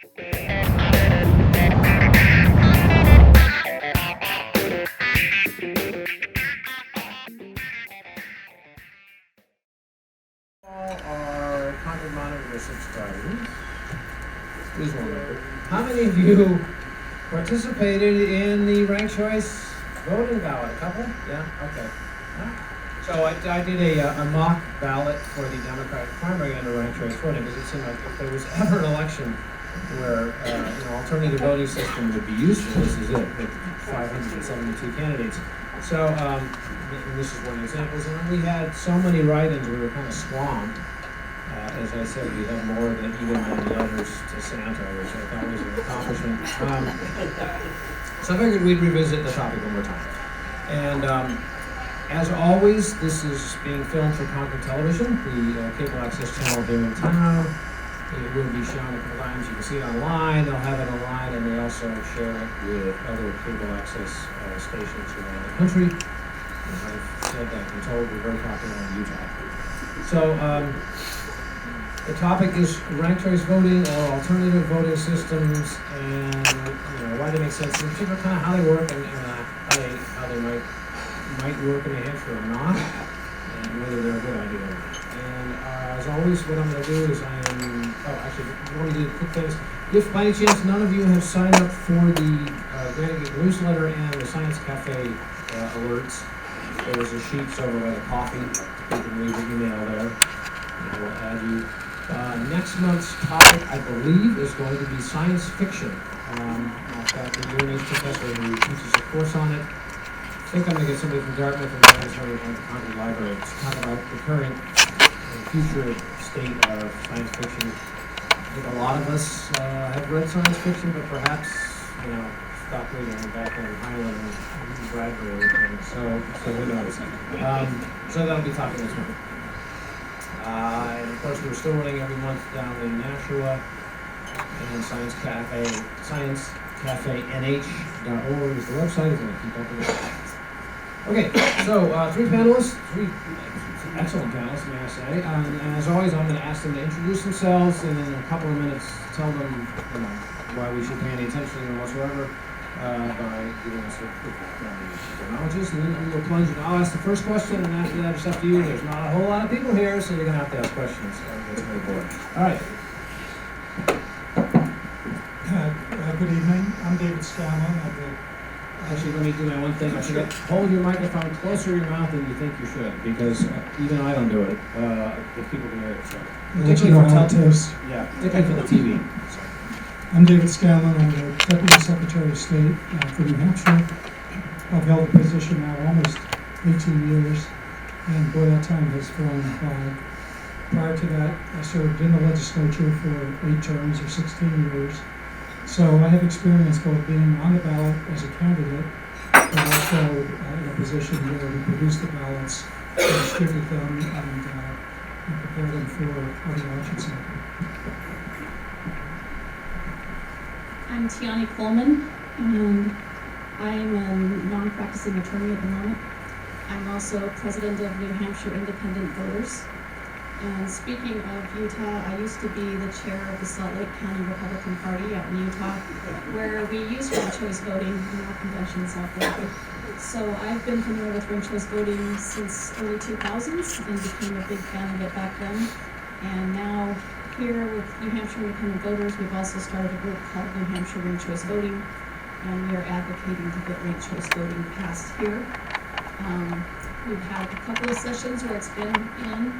Our Concord Monitor subscribers, please remember, how many of you participated in the ranked choice voting ballot? A couple? Yeah? Okay. So I did a mock ballot for the Democratic primary under ranked choice voting because it seemed like if there was ever an election where alternative voting system would be useful, this is it, with 572 candidates. So, and this is one of the examples, and we had so many write-ins, we were kind of swamped. As I said, we had more than even the letters to Santa, which I thought was an accomplishment. So I figured we'd revisit the topic one more time. And as always, this is being filmed for Concord Television, the cable access channel here in town. It will be shown a couple times. You can see it online. They'll have it online, and they also share it with other cable access stations around the country. As I've said, I've been told we're very popular in Utah. So the topic is ranked choice voting or alternative voting systems, and why they make sense, in particular, kind of how they work and how they might work in New Hampshire or not, and whether they're a good idea or not. And as always, what I'm going to do is I want to do quick things. If by any chance none of you have signed up for the Granite newsletter and the Science Cafe alerts, there's a sheet over by the coffee. You can leave an email there, and we'll add you. Next month's topic, I believe, is going to be science fiction. I've got the UNH professor who teaches a course on it. I think I'm going to get somebody from Dartmouth and somebody from the Concord Library to talk about the current and future state of science fiction. I think a lot of us have read science fiction, but perhaps, stopped reading back when Heinlein and Bradbury were written. So who knows? So that'll be topic this month. And of course, we're still running every month down in Nashua, and Science Cafe NH.org is the website. If you want to keep up with it. Okay, so three panelists, three excellent panelists, may I say. And as always, I'm going to ask them to introduce themselves, and in a couple of minutes, tell them why we should pay any attention to them whatsoever by giving us a quick technologies, and then we'll plunge in. I'll ask the first question, and after that, it's up to you. There's not a whole lot of people here, so you're going to have to ask questions. It's very boring. All right. Good evening. I'm David Scanlan. Actually, let me do my one thing. I forget. Hold your microphone closer to your mouth than you think you should, because even I don't do it. If people can hear it, so. Particularly for television. Yeah, particularly for the TV. So. I'm David Scanlan. I'm the Deputy Secretary of State for New Hampshire. I've held the position now almost 18 years, and boy, that time has flown by. Prior to that, I served in the legislature for 8 terms or 16 years. So I have experience both being on the ballot as a candidate, but also in a position where we produce the ballots, distribute them, and prepare them for the election cycle. I'm Tiani Coleman, and I'm a non-practicing attorney at the moment. I'm also president of New Hampshire Independent Voters. And speaking of Utah, I used to be the chair of the Salt Lake County Republican Party out in Utah, where we use ranked choice voting in our conventions out there. So I've been familiar with ranked choice voting since early 2000s and became a big fan of it back then. And now here with New Hampshire Independent Voters, we've also started a group called New Hampshire Ranked Choice Voting, and we are advocating to get ranked choice voting passed here. We've had a couple of sessions where it's been in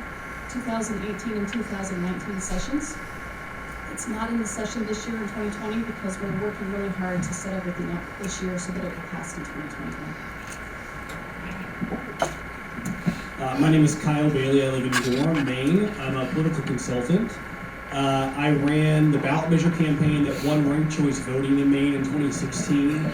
2018 and 2019 sessions. It's not in the session this year in 2020 because we're working really hard to set everything up this year so that it will pass in 2021. My name is Kyle Bailey. I live in Gorham, Maine. I'm a political consultant. I ran the ballot measure campaign that won ranked choice voting in Maine in 2016,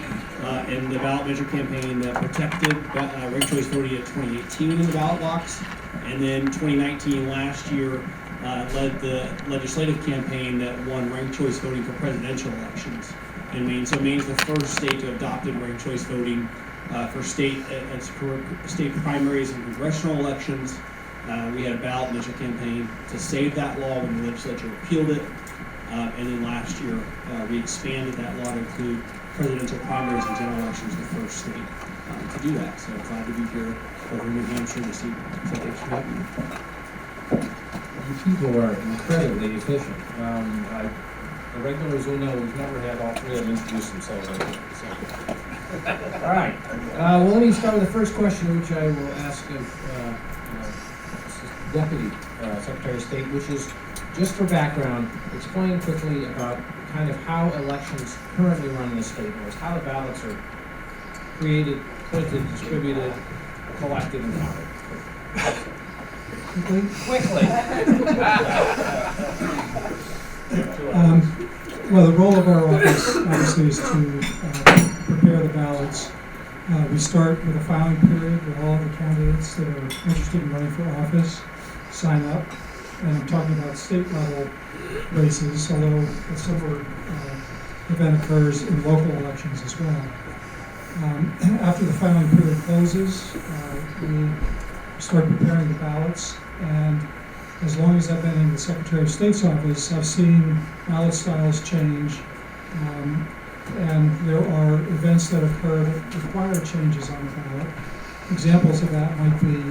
and the ballot measure campaign that protected ranked choice voting in 2018 in the ballot box. And then 2019, last year, led the legislative campaign that won ranked choice voting for presidential elections in Maine. So Maine's the first state to adopted ranked choice voting for state primaries and congressional elections. We had a ballot measure campaign to save that law when the legislature repealed it. And then last year, we expanded that law to include presidential primaries and general elections, the first state to do that. So glad to be here over in New Hampshire this evening. So thanks for having me. You people are incredibly efficient. The regulars will know we've never had all three of them introduce themselves. I think, so. All right. Well, let me start with the first question, which I will ask of Deputy Secretary of State, which is, just for background, explain quickly about kind of how elections currently run in the state, how the ballots are created, printed, distributed, collected, and counted. Quickly. Well, the role of our office, obviously, is to prepare the ballots. We start with a filing period where all the candidates that are interested in running for office sign up. And I'm talking about state-level races, although a similar event occurs in local elections as well. After the filing period closes, we start preparing the ballots, and as long as I've been in the Secretary of State's office, I've seen ballot styles change, and there are events that occur that require changes on the ballot. Examples of that might be,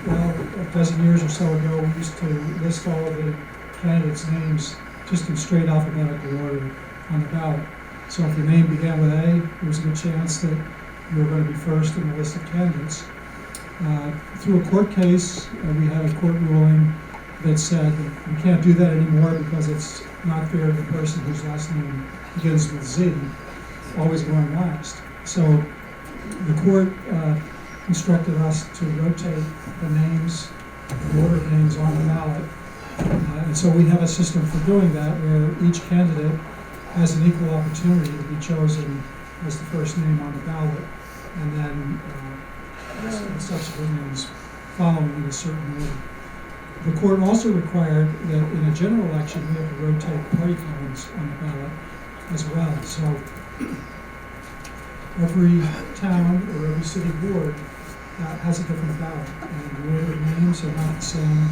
well, a dozen years or so ago, we used to list all of the candidates' names just in straight alphabetical order on the ballot. So if your name began with A, there was a good chance that you were going to be first in the list of candidates. Through a court case, we had a court ruling that said that we can't do that anymore because it's not fair to the person whose last name begins with Z, always going last. So the court instructed us to rotate the names, the order of names on the ballot. And so we have a system for doing that where each candidate has an equal opportunity to be chosen as the first name on the ballot, and then subsequent names following in a certain order. The court also required that in a general election we have to rotate party columns on the ballot as well. So every town or every city board has a different ballot, and the order of names are not the same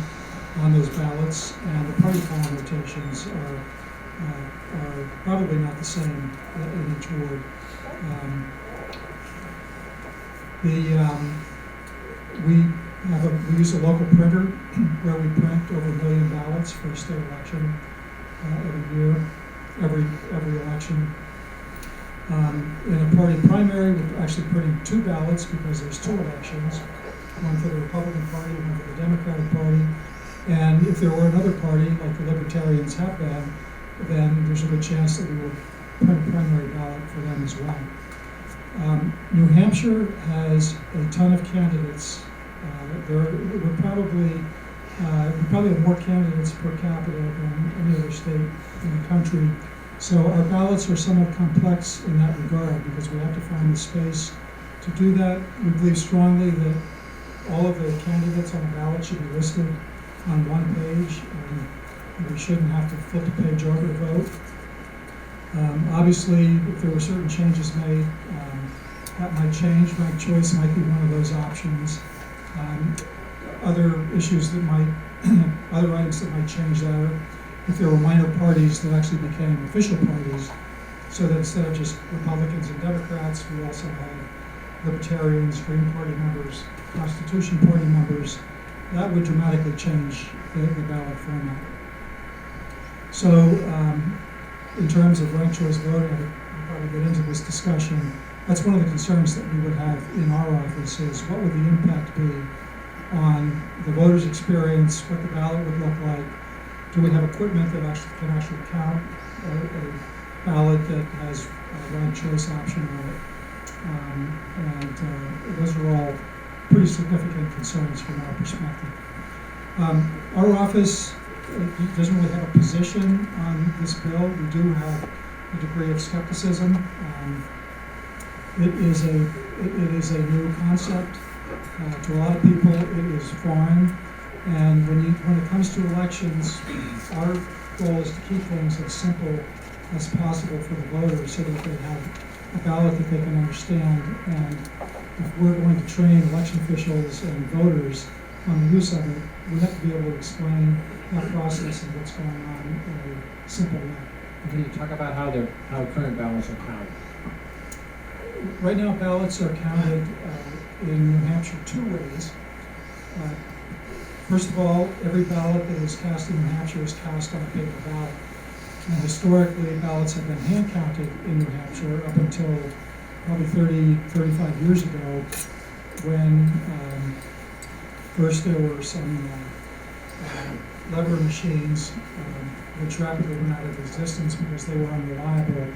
on those ballots, and the party column rotations are probably not the same in each ward. We use a local printer where we print over 1 million ballots for a state election every year, every election. In a party primary, we're actually printing 2 ballots because there's 2 elections, one for the Republican Party, one for the Democratic Party. And if there were another party, like the Libertarians have been, then there's a good chance that we will print a primary ballot for them as well. New Hampshire has a ton of candidates. We probably have more candidates per capita than any other state in the country. So our ballots are somewhat complex in that regard because we have to find the space to do that. We believe strongly that all of the candidates on the ballot should be listed on one page, and we shouldn't have to flip the page over to vote. Obviously, if there were certain changes made, that might change. Ranked choice might be one of those options. Other issues that might, other items that might change that are if there were minor parties that actually became official parties, so that instead of just Republicans and Democrats, we also had Libertarians, Green Party members, Constitution Party members. That would dramatically change the ballot format. So, in terms of ranked choice voting, I'll probably get into this discussion. That's one of the concerns that we would have in our office is what would the impact be on the voter's experience, what the ballot would look like. Do we have equipment that can actually count a ballot that has a ranked choice option on it? And those are all pretty significant concerns from our perspective. Our office doesn't really have a position on this bill. We do have a degree of skepticism. It is a new concept. To a lot of people, it is foreign. And when it comes to elections, our goal is to keep things as simple as possible for the voters so that they have a ballot that they can understand. And if we're going to train election officials and voters on the use of it, we have to be able to explain that process and what's going on in a simple way. Can you talk about how current ballots are counted? Right now, ballots are counted in New Hampshire two ways. First of all, every ballot that is cast in New Hampshire is cast on a paper ballot. And historically, ballots have been hand counted in New Hampshire up until probably 35 years ago, when first there were some lever machines which rapidly went out of existence because they were unreliable.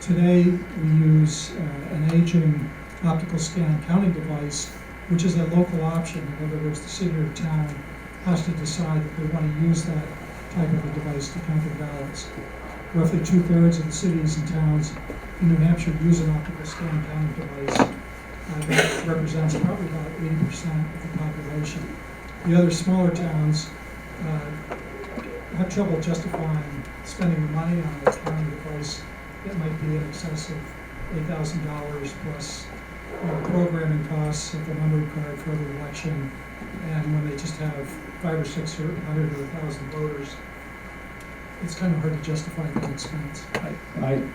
Today, we use an aging optical scan counting device, which is a local option. In other words, the city or town has to decide that they want to use that type of a device to count their ballots. Roughly 2/3 of the cities and towns in New Hampshire use an optical scan counting device. That represents probably about 80% of the population. The other smaller towns have trouble justifying spending the money on a counting device that might be in excess of $8,000 plus programming costs of the number required for every election. And when they just have 500 or 600 or 1,000 voters, it's kind of hard to justify that expense.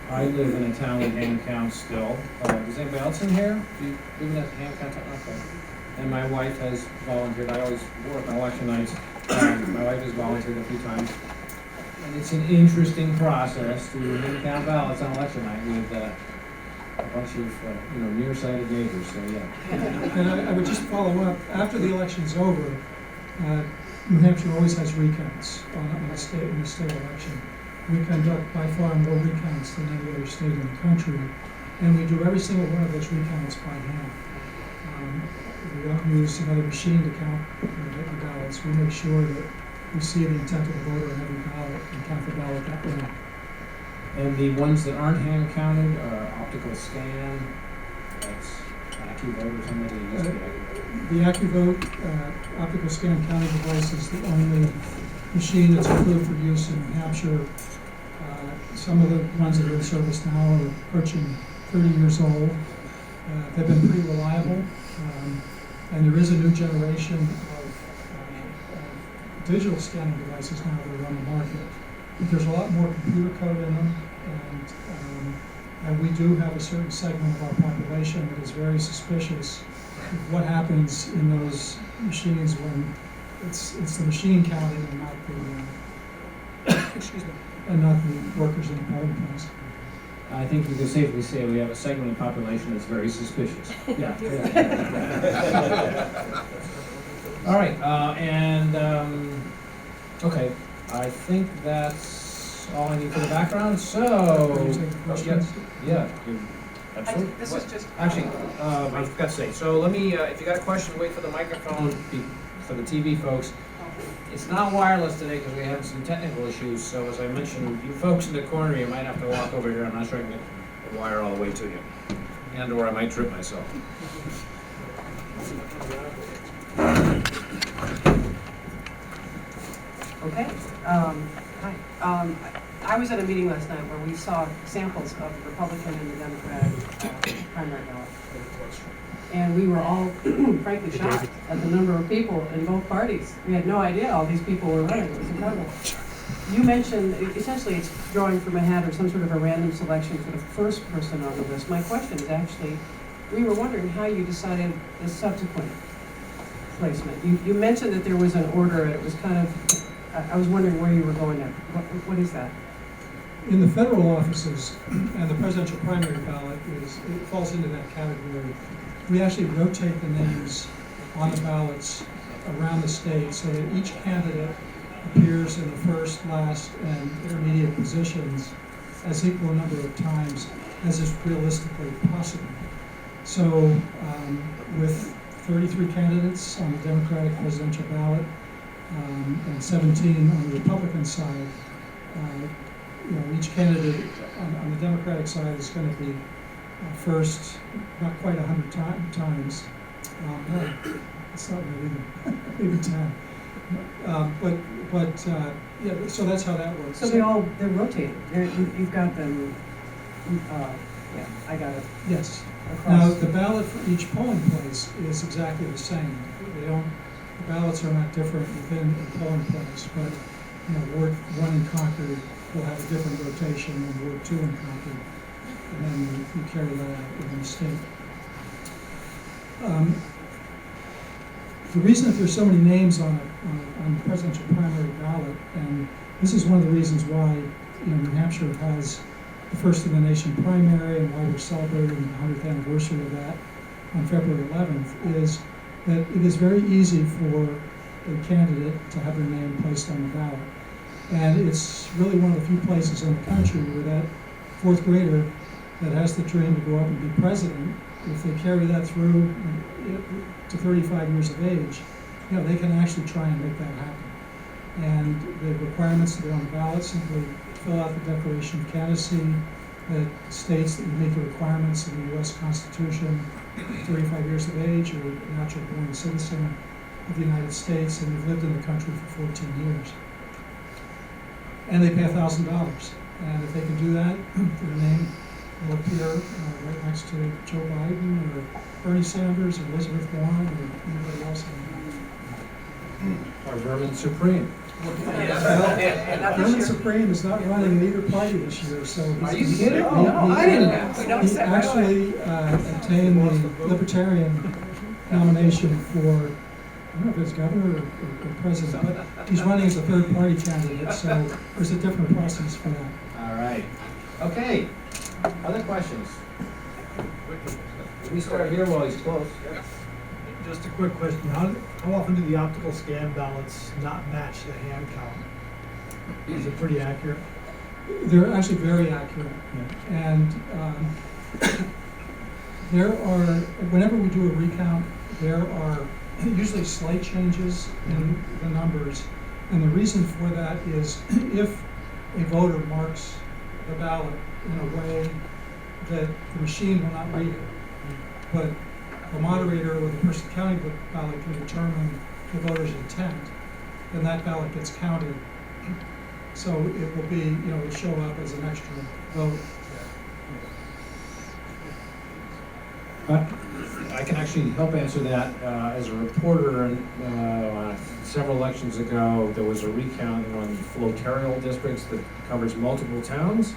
I live in a town with hand counts still. Does anybody else in here? Do you live in a hand count? Okay. And my wife has volunteered. I always work on election nights. My wife has volunteered a few times. And it's an interesting process to hand count ballots on election night with a bunch of nearsighted neighbors. So yeah. And I would just follow up, after the election's over, New Hampshire always has recounts in the state election. We conduct by far more recounts than any other state in the country, and we do every single one of those recounts by hand. We don't use another machine to count the ballots. We make sure that we see the intent of the voter on every ballot and count the ballot that way. And the ones that aren't hand counted are optical scan. That's AccuVote or something. The AccuVote optical scan counting device is the only machine that's approved for use in New Hampshire. Some of the ones that are in service now are approaching 30 years old. They've been pretty reliable, and there is a new generation of digital scanning devices now that are on the market. But there's a lot more computer code in them, and we do have a certain segment of our population that is very suspicious of what happens in those machines when it's the machine counting and not the excuse me, and not the workers in the polling place. I think we can safely say we have a segment of the population that's very suspicious. Yeah. All right, okay, I think that's all I need for the background, so. Can you take the questions? Yeah, absolutely. This is just. Actually, I forgot to say, so let me, if you got a question, wait for the microphone for the TV folks. It's not wireless today because we have some technical issues, so as I mentioned, you folks in the corner, you might have to walk over here. I'm not sure I can get the wire all the way to you. And/or I might trip myself. Okay. Hi. I was at a meeting last night where we saw samples of the Republican and the Democratic primary ballot. And we were all frankly shocked at the number of people in both parties. We had no idea all these people were running. It was incredible. You mentioned, essentially, it's drawing from a hat or some sort of a random selection for the first person on the list. My question is actually, we were wondering how you decided the subsequent placement. You mentioned that there was an order, and it was kind of, I was wondering where you were going at. What is that? In the federal offices, and the presidential primary ballot it falls into that category. We actually rotate the names on the ballots around the state so that each candidate appears in the first, last, and intermediate positions as equal a number of times as is realistically possible. So with 33 candidates on the Democratic presidential ballot and 17 on the Republican side, each candidate on the Democratic side is going to be first, not quite 100 times. No, it's not really even 10. Yeah, so that's how that works. So they're rotating. You've got them. Yeah, I got it. Yes. Across. Now the ballot for each polling place is exactly the same. They don't the ballots are not different within a polling place, but, you know, Ward 1 in Concord will have a different rotation than Ward 2 in Concord, and then you carry that out within the state. The reason that there's so many names on the presidential primary ballot, and this is one of the reasons why, you know, New Hampshire has the first in the nation primary, and why we're celebrating the 100th anniversary of that on February 11th, is that it is very easy for a candidate to have their name placed on the ballot. And it's really one of the few places in the country where that fourth grader that has the dream to go up and be president, if they carry that through to 35 years of age, you know, they can actually try and make that happen. And the requirements to be on the ballot, simply fill out the Declaration of Candidacy that states that you meet the requirements of the U.S. Constitution, 35 years of age, or a natural born citizen of the United States, and you've lived in the country for 14 years. And they pay $1,000. And if they can do that, their name will appear right next to Joe Biden or Bernie Sanders or Elizabeth Warren or anybody else. Our Vermin Supreme. Vermin Supreme is not running in either party this year, so. Are you kidding? He actually obtained the Libertarian nomination for, I don't know if it's governor or president, but he's running as a third party candidate, so there's a different process for that. All right. Okay. Other questions? We start here while he's close. Just a quick question, how often do the optical scan ballots not match the hand count? Is it pretty accurate? They're actually very accurate. And there are, whenever we do a recount, there are usually slight changes in the numbers. And the reason for that is if a voter marks the ballot in a way that the machine will not read it, but the moderator or the person counting the ballot can determine the voter's intent, then that ballot gets counted. So it will be, you know, it'll show up as an extra vote. I can actually help answer that. As a reporter, several elections ago, there was a recount in one of the floaterial districts that covers multiple towns.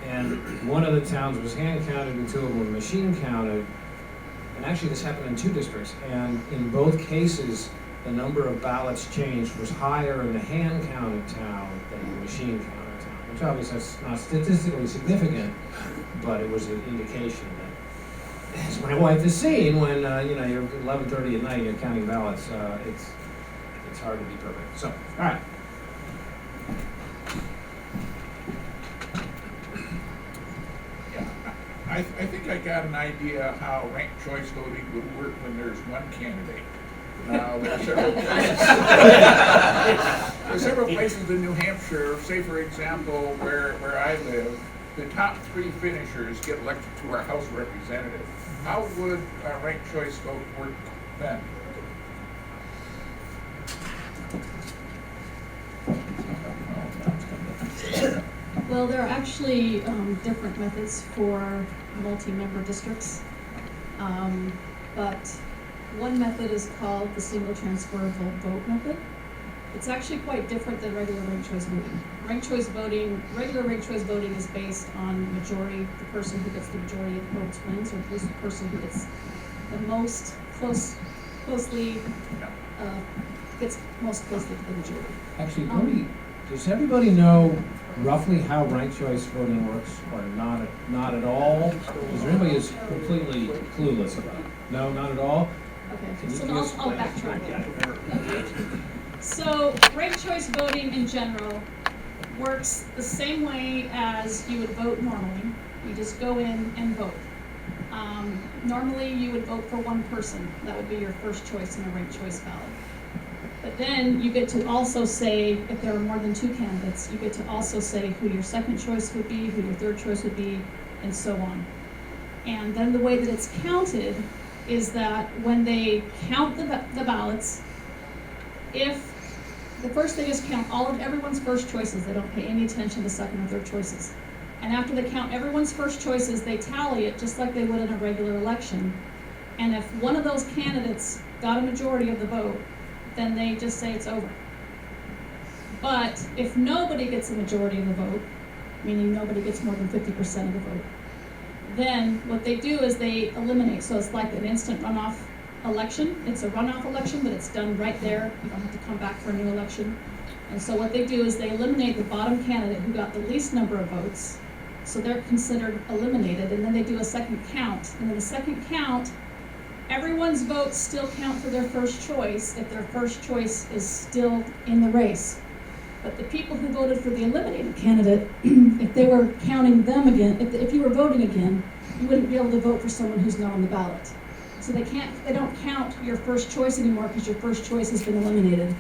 And one of the towns was hand counted and two of them were machine counted. And actually this happened in two districts. And in both cases, the number of ballots changed was higher in the hand counted town than the machine counted town, which obviously is not statistically significant, but it was an indication that, as my wife has seen, when you know, you're 11:30 at night, you're counting ballots, it's hard to be perfect. So, all right. I think I got an idea how ranked choice voting would work when there's one candidate. Now, there are several places in New Hampshire, say for example, where I live, the top three finishers get elected to our House representative. How would a ranked choice vote work then? Well, there are actually different methods for multi-member districts. But one method is called the single transferable vote method. It's actually quite different than regular ranked choice voting. Regular ranked choice voting is based on majority, the person who gets the majority of votes wins, or at least the person who gets the most closely gets most closely to the majority. Actually, does everybody know roughly how ranked choice voting works, or not at all? Is there anybody who's completely clueless about it? No, not at all? Okay, Can you so just- I'll backtrack. Okay. So ranked choice voting in general works the same way as you would vote normally. You just go in and vote. Normally you would vote for one person. That would be your first choice in a ranked choice ballot. But then you get to also say, if there are more than two candidates, you get to also say who your second choice would be, who your third choice would be, and so on. And then the way that it's counted is that when they count the ballots, if the first thing is count everyone's first choices, they don't pay any attention to second or third choices. And after they count everyone's first choices, they tally it just like they would in a regular election. And if one of those candidates got a majority of the vote, then they just say it's over. But if nobody gets a majority of the vote, meaning nobody gets more than 50% of the vote, then what they do is they eliminate. So it's like an instant runoff election. It's a runoff election, but it's done right there. You don't have to come back for a new election. And so what they do is they eliminate the bottom candidate who got the least number of votes. So they're considered eliminated, and then they do a second count. And in the second count, everyone's votes still count for their first choice if their first choice is still in the race. But the people who voted for the eliminated candidate, if they were counting them again, if you were voting again, you wouldn't be able to vote for someone who's not on the ballot. So they don't count your first choice anymore because your first choice has been eliminated.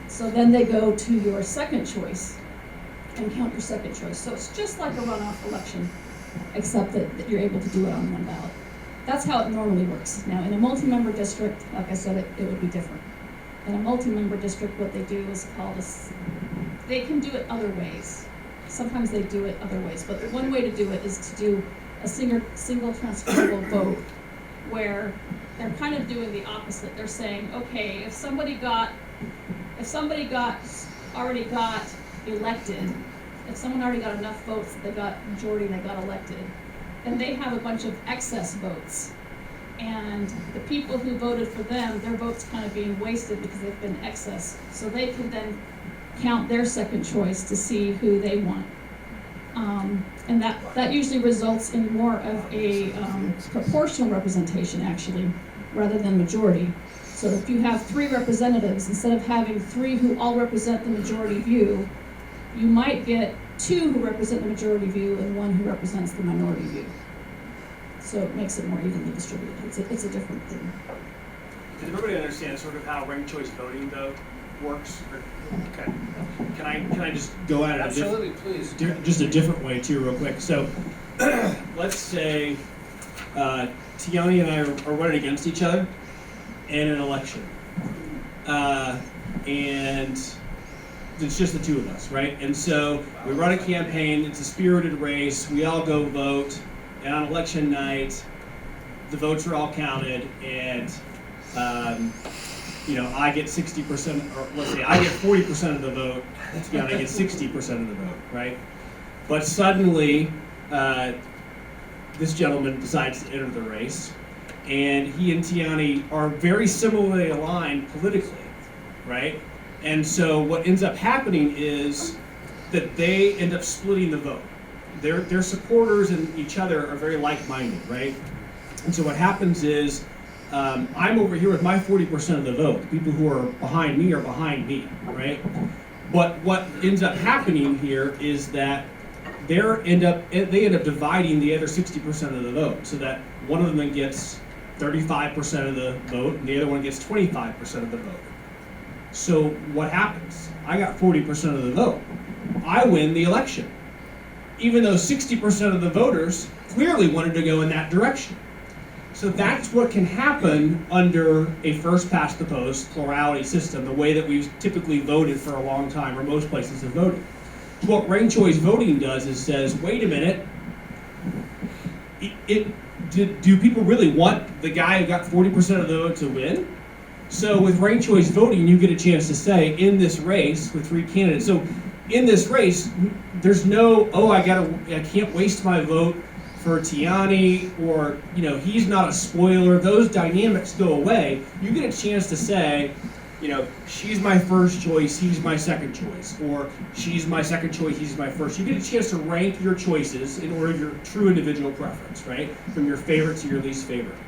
So then they go to your second choice and count your second choice. So it's just like a runoff election, except that you're able to do it on one ballot. That's how it normally works. Now, in a multi-member district, like I said, it would be different. In a multi-member district, what they do is called they can do it other ways. Sometimes they do it other ways, but the one way to do it is to do a single transferable vote, where they're kind of doing the opposite. They're saying, okay, if somebody already got elected, if someone already got enough votes that they got majority and they got elected, then they have a bunch of excess votes. And the people who voted for them, their votes kind of being wasted because they've been excess. So they can then count their second choice to see who they want. And that usually results in more of a proportional representation, actually, rather than majority. So if you have 3 representatives, instead of having 3 who all represent the majority view, you might get 2 who represent the majority view and 1 who represents the minority view. So it makes it more evenly distributed. It's a different thing. Does everybody understand sort of how ranked choice voting though works? Okay. Can I just go at it Absolutely, please. just a different way too, real quick? So let's say Tiani and I are running against each other in an election, and it's just the 2 of us, right? And so we run a campaign. It's a spirited race. We all go vote. And on election night, the votes are all counted, and I get 60%, or let's say I get 40% of the vote. Tiani gets 60% of the vote, right? But suddenly, this gentleman decides to enter the race, and he and Tiani are very similarly aligned politically, right? And so what ends up happening is that they end up splitting the vote. Their supporters and each other are very like-minded, right? And so what happens is I'm over here with my 40% of the vote. The people who are behind me, right? But what ends up happening here is that they end up dividing the other 60% of the vote, so that one of them gets 35% of the vote and the other one gets 25% of the vote. So what happens? I got 40% of the vote. I win the election, even though 60% of the voters clearly wanted to go in that direction. So that's what can happen under a first-past-the-post plurality system, the way that we've typically voted for a long time, or most places have voted. What ranked choice voting does is says, wait a minute, do people really want the guy who got 40% of the vote to win? So with ranked choice voting, you get a chance to say, in this race with 3 candidates. So in this race, there's no, I can't waste my vote for Tiani, or he's not a spoiler. Those dynamics go away. You get a chance to say, she's my first choice, he's my second choice, or she's my second choice, he's my first. You get a chance to rank your choices in order of your true individual preference, right? From your favorite to your least favorite.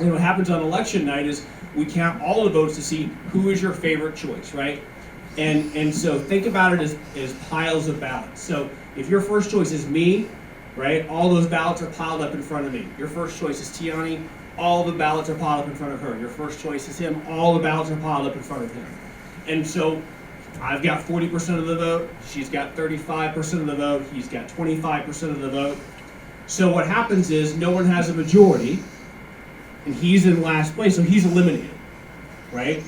And what happens on election night is we count all the votes to see who is your favorite choice, right? And so think about it as piles of ballots. So if your first choice is me, right, all those ballots are piled up in front of me. Your first choice is Tiani, all the ballots are piled up in front of her. Your first choice is him, all the ballots are piled up in front of him. And so I've got 40% of the vote, she's got 35% of the vote, he's got 25% of the vote. So what happens is no one has a majority, and he's in last place, so he's eliminated, right?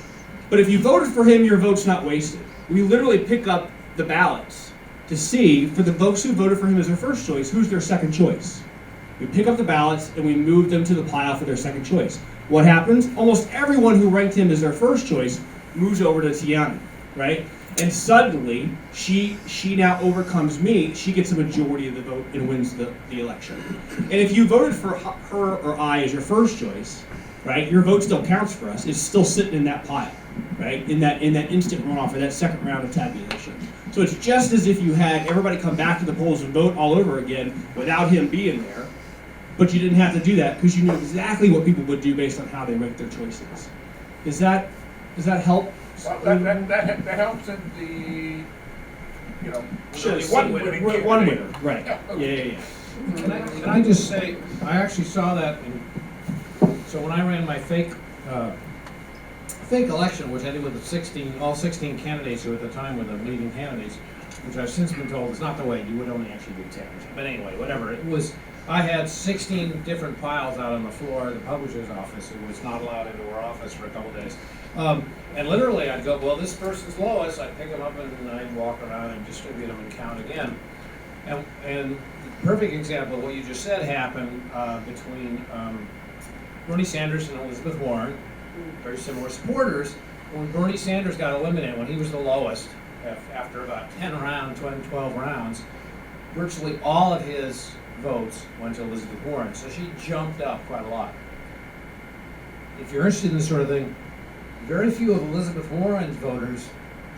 But if you voted for him, your vote's not wasted. We literally pick up the ballots to see, for the folks who voted for him as their first choice, who's their second choice. We pick up the ballots and we move them to the pile for their second choice. What happens? Almost everyone who ranked him as their first choice moves over to Tiani, right? And suddenly, she now overcomes me. She gets a majority of the vote and wins the election. And if you voted for her or I as your first choice, right, your vote still counts for us. It's still sitting in that pile, right, in that instant runoff or that second round of tabulation. So it's just as if you had everybody come back to the polls and vote all over again without him being there, but you didn't have to do that because you knew exactly what people would do based on how they make their choices. Does that help? Well, that helps in the, you know, Sure, there's one winning candidate. one winner, right? Yeah, okay. Yeah. Can I just say, I actually saw that so when I ran my fake election, which I did with all 16 candidates who at the time were the leading candidates, which I've since been told is not the way, you would only actually do 10. But anyway, whatever, it was, I had 16 different piles out on the floor of the publisher's office. It was not allowed into our office for a couple days. And literally I'd go, well, this person's lowest, I'd pick them up and I'd walk around and distribute them and count again. And the perfect example of what you just said happened between Bernie Sanders and Elizabeth Warren, very similar supporters. When Bernie Sanders got eliminated, when he was the lowest, after about 12 rounds, virtually all of his votes went to Elizabeth Warren. So she jumped up quite a lot. If you're interested in this sort of thing, very few of Elizabeth Warren's voters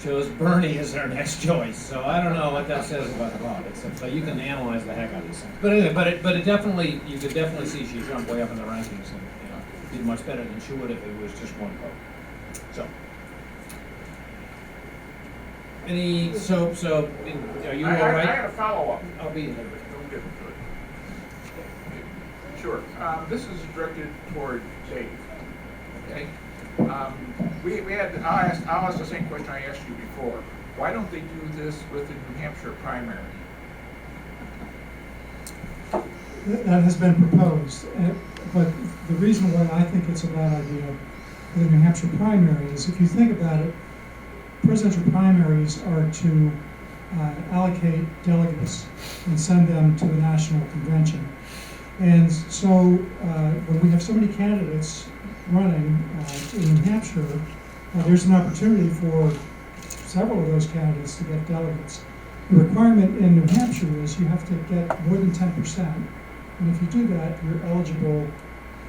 chose Bernie as their next choice. So I don't know what that says about the politics. So you can analyze the heck out of these things. But anyway, but it definitely, you could definitely see she jumped way up in the rankings and did much better than she would if it was just one vote. So. Are you all I right? had a follow-up. I'll be in there. Don't get into it. Sure. This is directed toward Dave. Okay. I'll ask the same question I asked you before. Why don't they do this with the New Hampshire primary? That has been proposed, but the reason why I think it's a bad idea for the New Hampshire primary is, if you think about it, presidential primaries are to allocate delegates and send them to the national convention. And so when we have so many candidates running in New Hampshire, there's an opportunity for several of those candidates to get delegates. The requirement in New Hampshire is you have to get more than 10%. And if you do that, you're eligible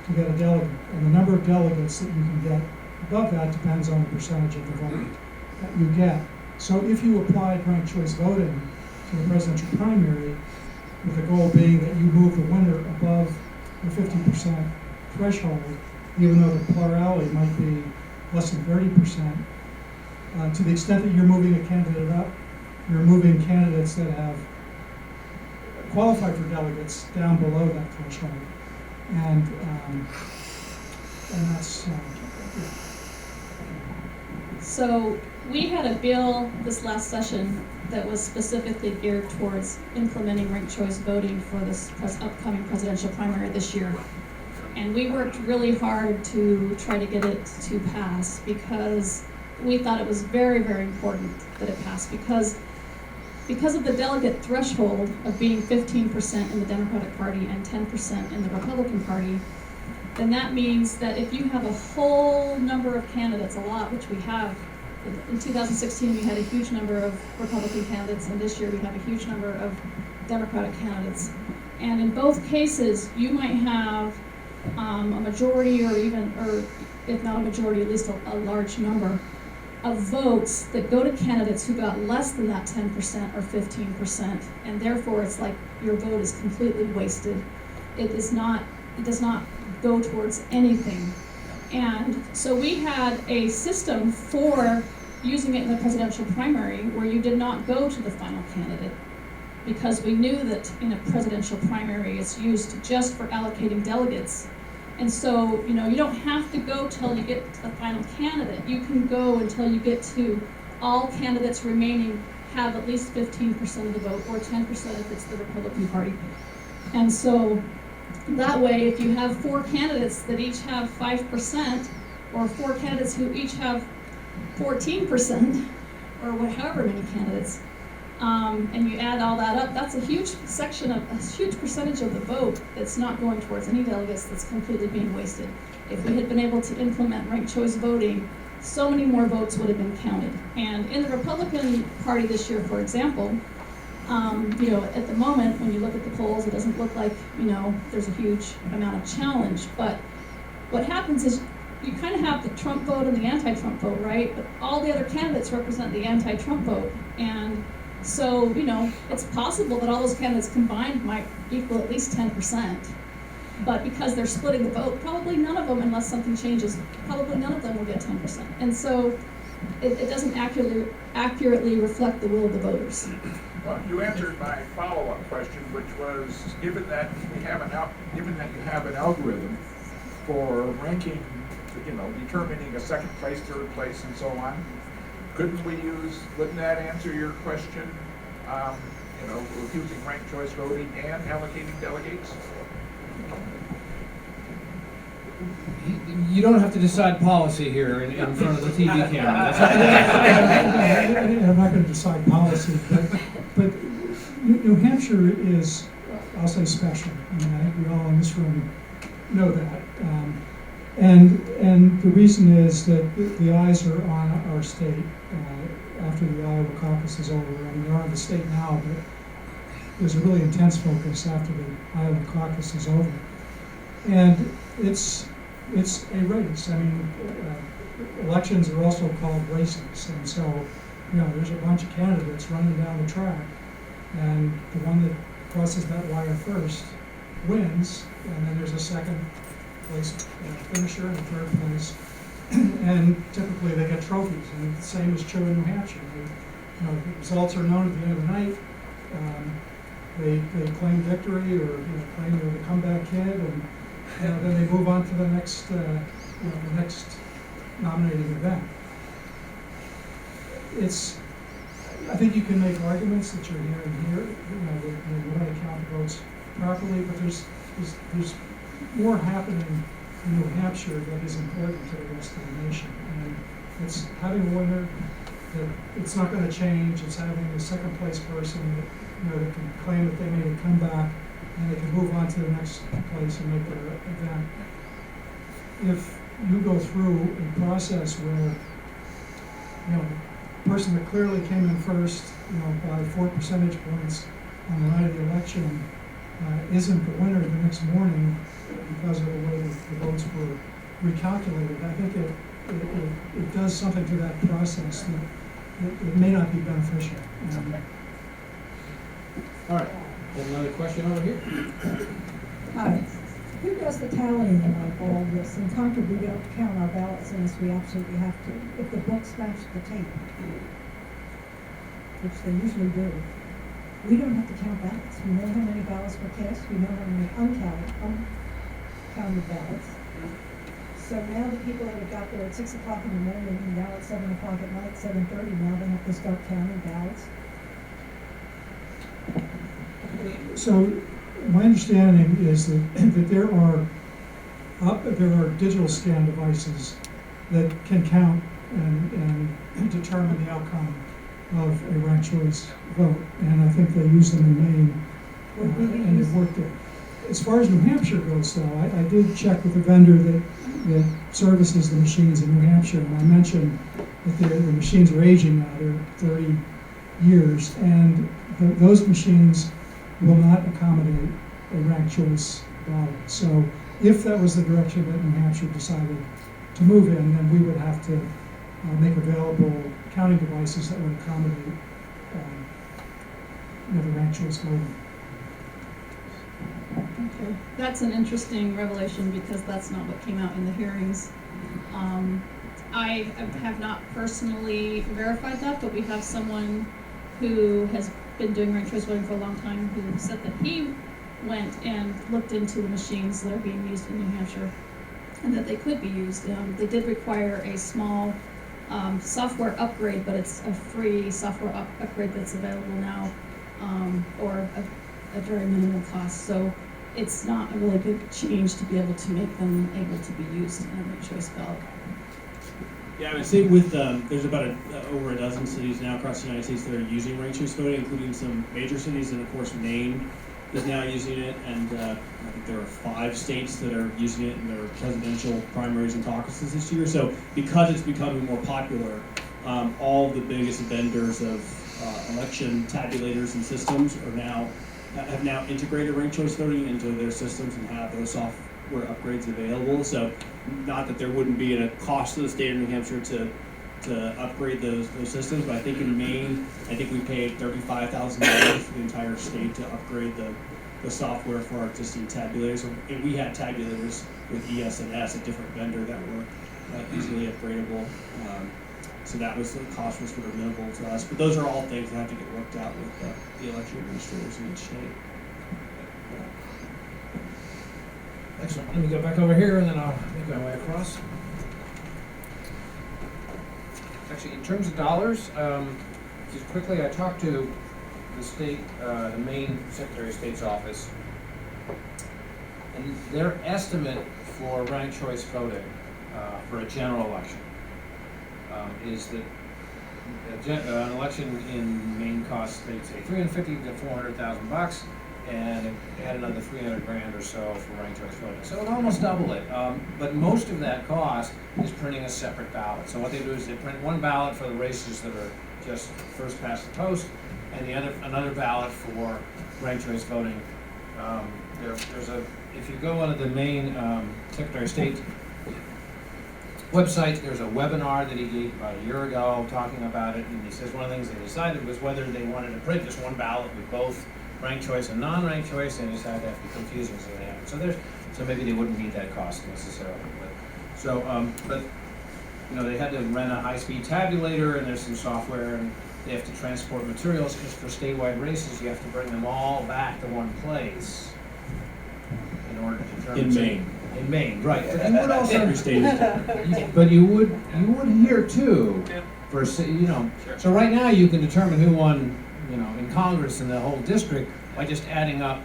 to get a delegate. And the number of delegates that you can get above that depends on the percentage of the vote that you get. So if you applied ranked choice voting to the presidential primary, with the goal being that you move the winner above the 50% threshold, even though the plurality might be less than 30%, to the extent that you're moving a candidate up, you're moving candidates that have qualified for delegates down below that threshold. And that's, So we had a bill this last session that was specifically geared towards implementing ranked choice voting for this upcoming presidential primary this year. And we worked really hard to try to get it to pass because we thought it was very, very important that it passed because of the delegate threshold of being 15% in the Democratic Party and 10% in the Republican Party. Then that means that if you have a whole number of candidates, a lot, which we have, in 2016 we had a huge number of Republican candidates, and this year we have a huge number of Democratic candidates. And in both cases, you might have a majority or if not a majority, at least a large number of votes that go to candidates who got less than that 10% or 15%, and therefore it's like your vote is completely wasted. It does not go towards anything. And so we had a system for using it in the presidential primary where you did not go to the final candidate, because we knew that in a presidential primary it's used just for allocating delegates. And so, you don't have to go till you get to the final candidate. You can go until you get to all candidates remaining have at least 15% of the vote, or 10% if it's the Republican Party. And so that way, if you have 4 candidates that each have 5%, or 4 candidates who each have 14%, or however many candidates, and you add all that up, that's a huge percentage of the vote that's not going towards any delegates, that's completely being wasted. If we had been able to implement ranked choice voting so many more votes would have been counted. And in the Republican Party this year, for example, you know, at the moment, when you look at the polls, it doesn't look like, you know, there's a huge amount of challenge. But what happens is you kind of have the Trump vote and the anti-Trump vote, right? But all the other candidates represent the anti-Trump vote. And so, you know, it's possible that all those candidates combined might equal at least 10%. But because they're splitting the vote, probably none of them, unless something changes, probably none of them will get 10%. And so it doesn't accurately reflect the will of the voters. Well, you answered my follow-up question, which was, given that you have an algorithm for ranking, you know, determining a second place, third place, and so on, wouldn't that answer your question? You know, with using ranked choice voting and allocating delegates? You don't have to decide policy here in front of the TV camera. I'm not going to decide policy, but New Hampshire is, I'll say, special. I mean, I think we all in this room know that. And the reason is that the eyes are on our state after the Iowa caucus is over. I mean, they're on the state now, but there's a really intense focus after the Iowa caucus is over. And it's a race. I mean, elections are also called races, and so, you know, there's a bunch of candidates running down the track, and the one that crosses that wire first wins, and then there's a second place finisher and a third place, and typically they get trophies, and the same is true in New Hampshire. You know, the results are known at the end of the night. They claim victory, or, you know, claim they're the comeback kid, and then they move on to the next, the next nominating event. I think you can make arguments that you're hearing here, you know, that you want to count the votes properly, but there's more happening in New Hampshire that is important to the rest of the nation. And it's having a winner that it's not going to change. It's having a second place person that, you know, that can claim that they made a comeback, and they can move on to the next place and make their event. If you go through a process where, you know, the person that clearly came in first, you know, by 4 percentage points on the night of the election isn't the winner the next morning because of the way the votes were recalculated, I think it does something to that process that it may not be beneficial. All right, there's another question over here. Hi. Who does the tallying of all this? In Concord, we don't count our ballots unless we absolutely have to. If the books match the tape, which they usually do, we don't have to count ballots. We know how many ballots were cast. We know how many uncounted ballots. So now the people that have got there at 6 o'clock in the morning, and now at 7 o'clock at night, 7:30, now they have to start counting ballots. So my understanding is that there are digital scan devices that can count and determine the outcome of a ranked choice vote, and I think they use them in Maine, and it worked there. As far as New Hampshire goes, though, I did check with a vendor that services the machines in New Hampshire, and I mentioned that the machines are aging now; they're 30 years, and those machines will not accommodate a ranked choice ballot. So if that was the direction that New Hampshire decided to move in, then we would have to make available counting devices that would accommodate the ranked choice voting. Okay. That's an interesting revelation because that's not what came out in the hearings. I have not personally verified that, but we have someone who has been doing ranked choice voting for a long time who said that he went and looked into the machines that are being used in New Hampshire and that they could be used. They did require a small software upgrade, but it's a free software upgrade that's available now, or a very minimal cost. So it's not a really big change to be able to make them able to be used in a ranked choice ballot. Yeah, I would say with there's about over a dozen cities now across the United States that are using ranked choice voting, including some major cities, and of course Maine is now using it, and I think there are 5 states that are using it in their presidential primaries and caucuses this year. So because it's becoming more popular, all the biggest vendors of election tabulators and systems have now integrated ranked choice voting into their systems and have those software upgrades available. So not that there wouldn't be a cost to the state of New Hampshire to upgrade those systems, but I think in Maine, I think we paid $35,000 for the entire state to upgrade the software for our existing tabulators. And we had tabulators with ES&S, a different vendor that were easily upgradable. So that was, the cost was sort of minimal to us. But those are all things that have to get worked out with the election administrators in each state. Excellent. Let me go back over here and then I'll make my way across. Actually, in terms of dollars, just quickly, I talked to the state, the Maine Secretary of State's office, and their estimate for ranked choice voting for a general election is that an election in Maine costs, they'd say, $350,000 to $400,000, and add another $300,000 or so for ranked choice voting. So it almost double it. But most of that cost is printing a separate ballot. So what they do is they print one ballot for the races that are just first past the post, and another ballot for ranked choice voting. If you go onto the Maine Secretary of State website, there's a webinar that he gave about a year ago talking about it, and he says one of the things they decided was whether they wanted to print just one ballot with both ranked choice and non-ranked choice, and decided that would be confusing, so they haven't. So maybe they wouldn't need that cost necessarily. But they had to rent a high-speed tabulator, and there's some software, and they have to transport materials, because for statewide races, you have to bring them all back to one place in order to determine. In Maine. In Maine, right. But you would also, Every state is different. but you would here too, for So right now you can determine who won, in Congress in the whole district by just adding up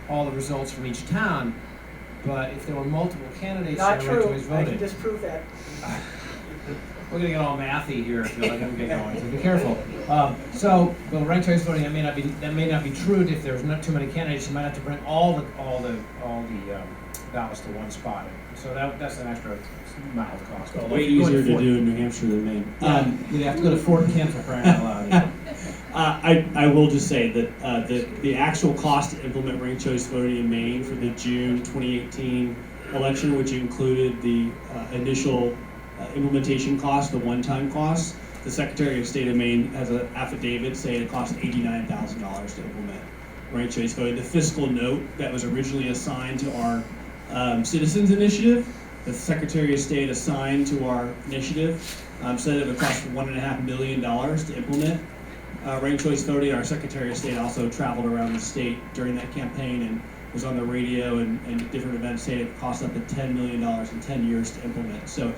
all the results from each town. But if there were multiple candidates Not that ranked true, choice I can voting, disprove that. we're gonna get all mathy here if you're letting them get going. So be careful. So ranked choice voting, that may not be true if there's not too many candidates. You might have to bring all the ballots to one spot. So that's an extra amount of cost. Although Way if you're going easier to Fort- do in New Hampshire than Maine. You'd have to go to Fort Kent for crying out loud. I will just say that the actual cost to implement ranked choice voting in Maine for the June 2018 election, which included the initial implementation cost, the one-time cost, the Secretary of State of Maine has an affidavit saying it cost $89,000 to implement ranked choice voting. The fiscal note that was originally assigned to our Citizens Initiative, the Secretary of State assigned to our initiative, said it would cost $1.5 million to implement ranked choice voting. Our Secretary of State also traveled around the state during that campaign and was on the radio and different events saying it cost up to $10 million in 10 years to implement. So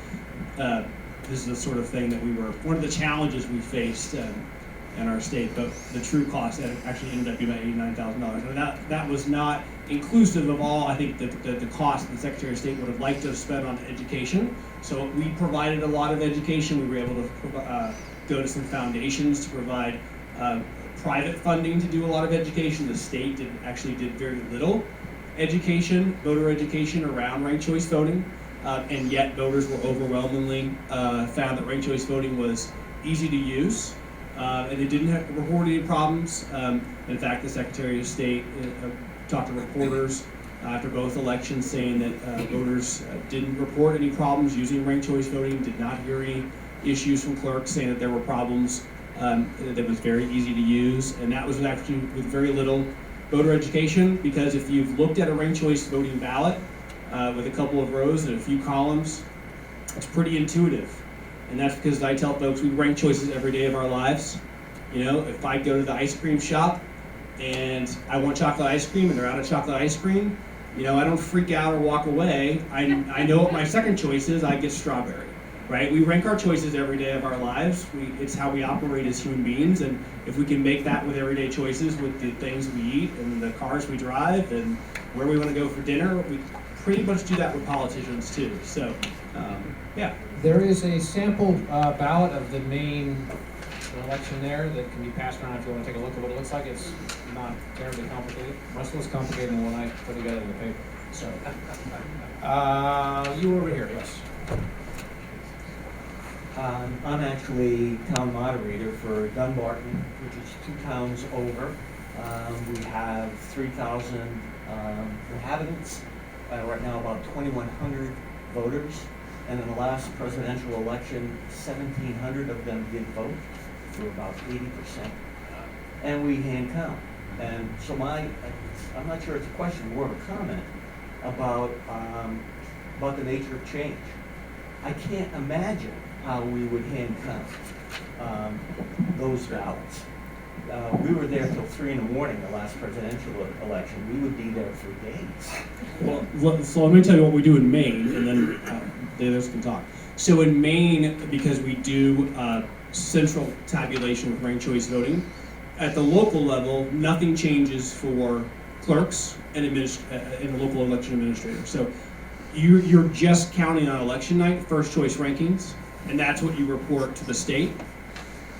this is the sort of thing that one of the challenges we faced in our state, but the true cost actually ended up being about $89,000. And that was not inclusive of all, I think, the cost the Secretary of State would have liked to have spent on education. So we provided a lot of education. We were able to go to some foundations to provide private funding to do a lot of education. The state did very little education, voter education around ranked choice voting, and yet voters were overwhelmingly found that ranked choice voting was easy to use, and they didn't report any problems. In fact, the Secretary of State talked to reporters after both elections saying that voters didn't report any problems using ranked choice voting, did not hear any issues from clerks saying that there were problems, that was very easy to use, and that was actually with very little voter education, because if you've looked at a ranked choice voting ballot with a couple of rows and a few columns, it's pretty intuitive. And that's because I tell folks we rank choices every day of our lives. If I go to the ice cream shop and I want chocolate ice cream and they're out of chocolate ice cream, I don't freak out or walk away. I know what my second choice is. I get strawberry, right? We rank our choices every day of our lives. It's how we operate as human beings, and if we can make that with everyday choices, with the things we eat and the cars we drive and where we want to go for dinner, we pretty much do that with politicians too. So, yeah. There is a sample ballot of the Maine an election there that can be passed around if you want to take a look at what it looks like. It's not terribly complicated. Much less complicated than what I put together in the paper. So, you over here, yes. I'm actually town moderator for Dunbarton, which is 2 towns over. We have 3,000 inhabitants, right now about 2,100 voters. And in the last presidential election, 1,700 of them did vote, for about 80%. And we hand count. And so I'm not sure it's a question, more of a comment about the nature of change. I can't imagine how we would hand count those ballots. We were there till 3 in the morning, the last presidential election. We would be there for days. Well, so let me tell you what we do in Maine, and then the others can talk. So in Maine, because we do central tabulation with ranked choice voting, at the local level, nothing changes for clerks and the local election administrator. So you're just counting on election night, first choice rankings, and that's what you report to the state.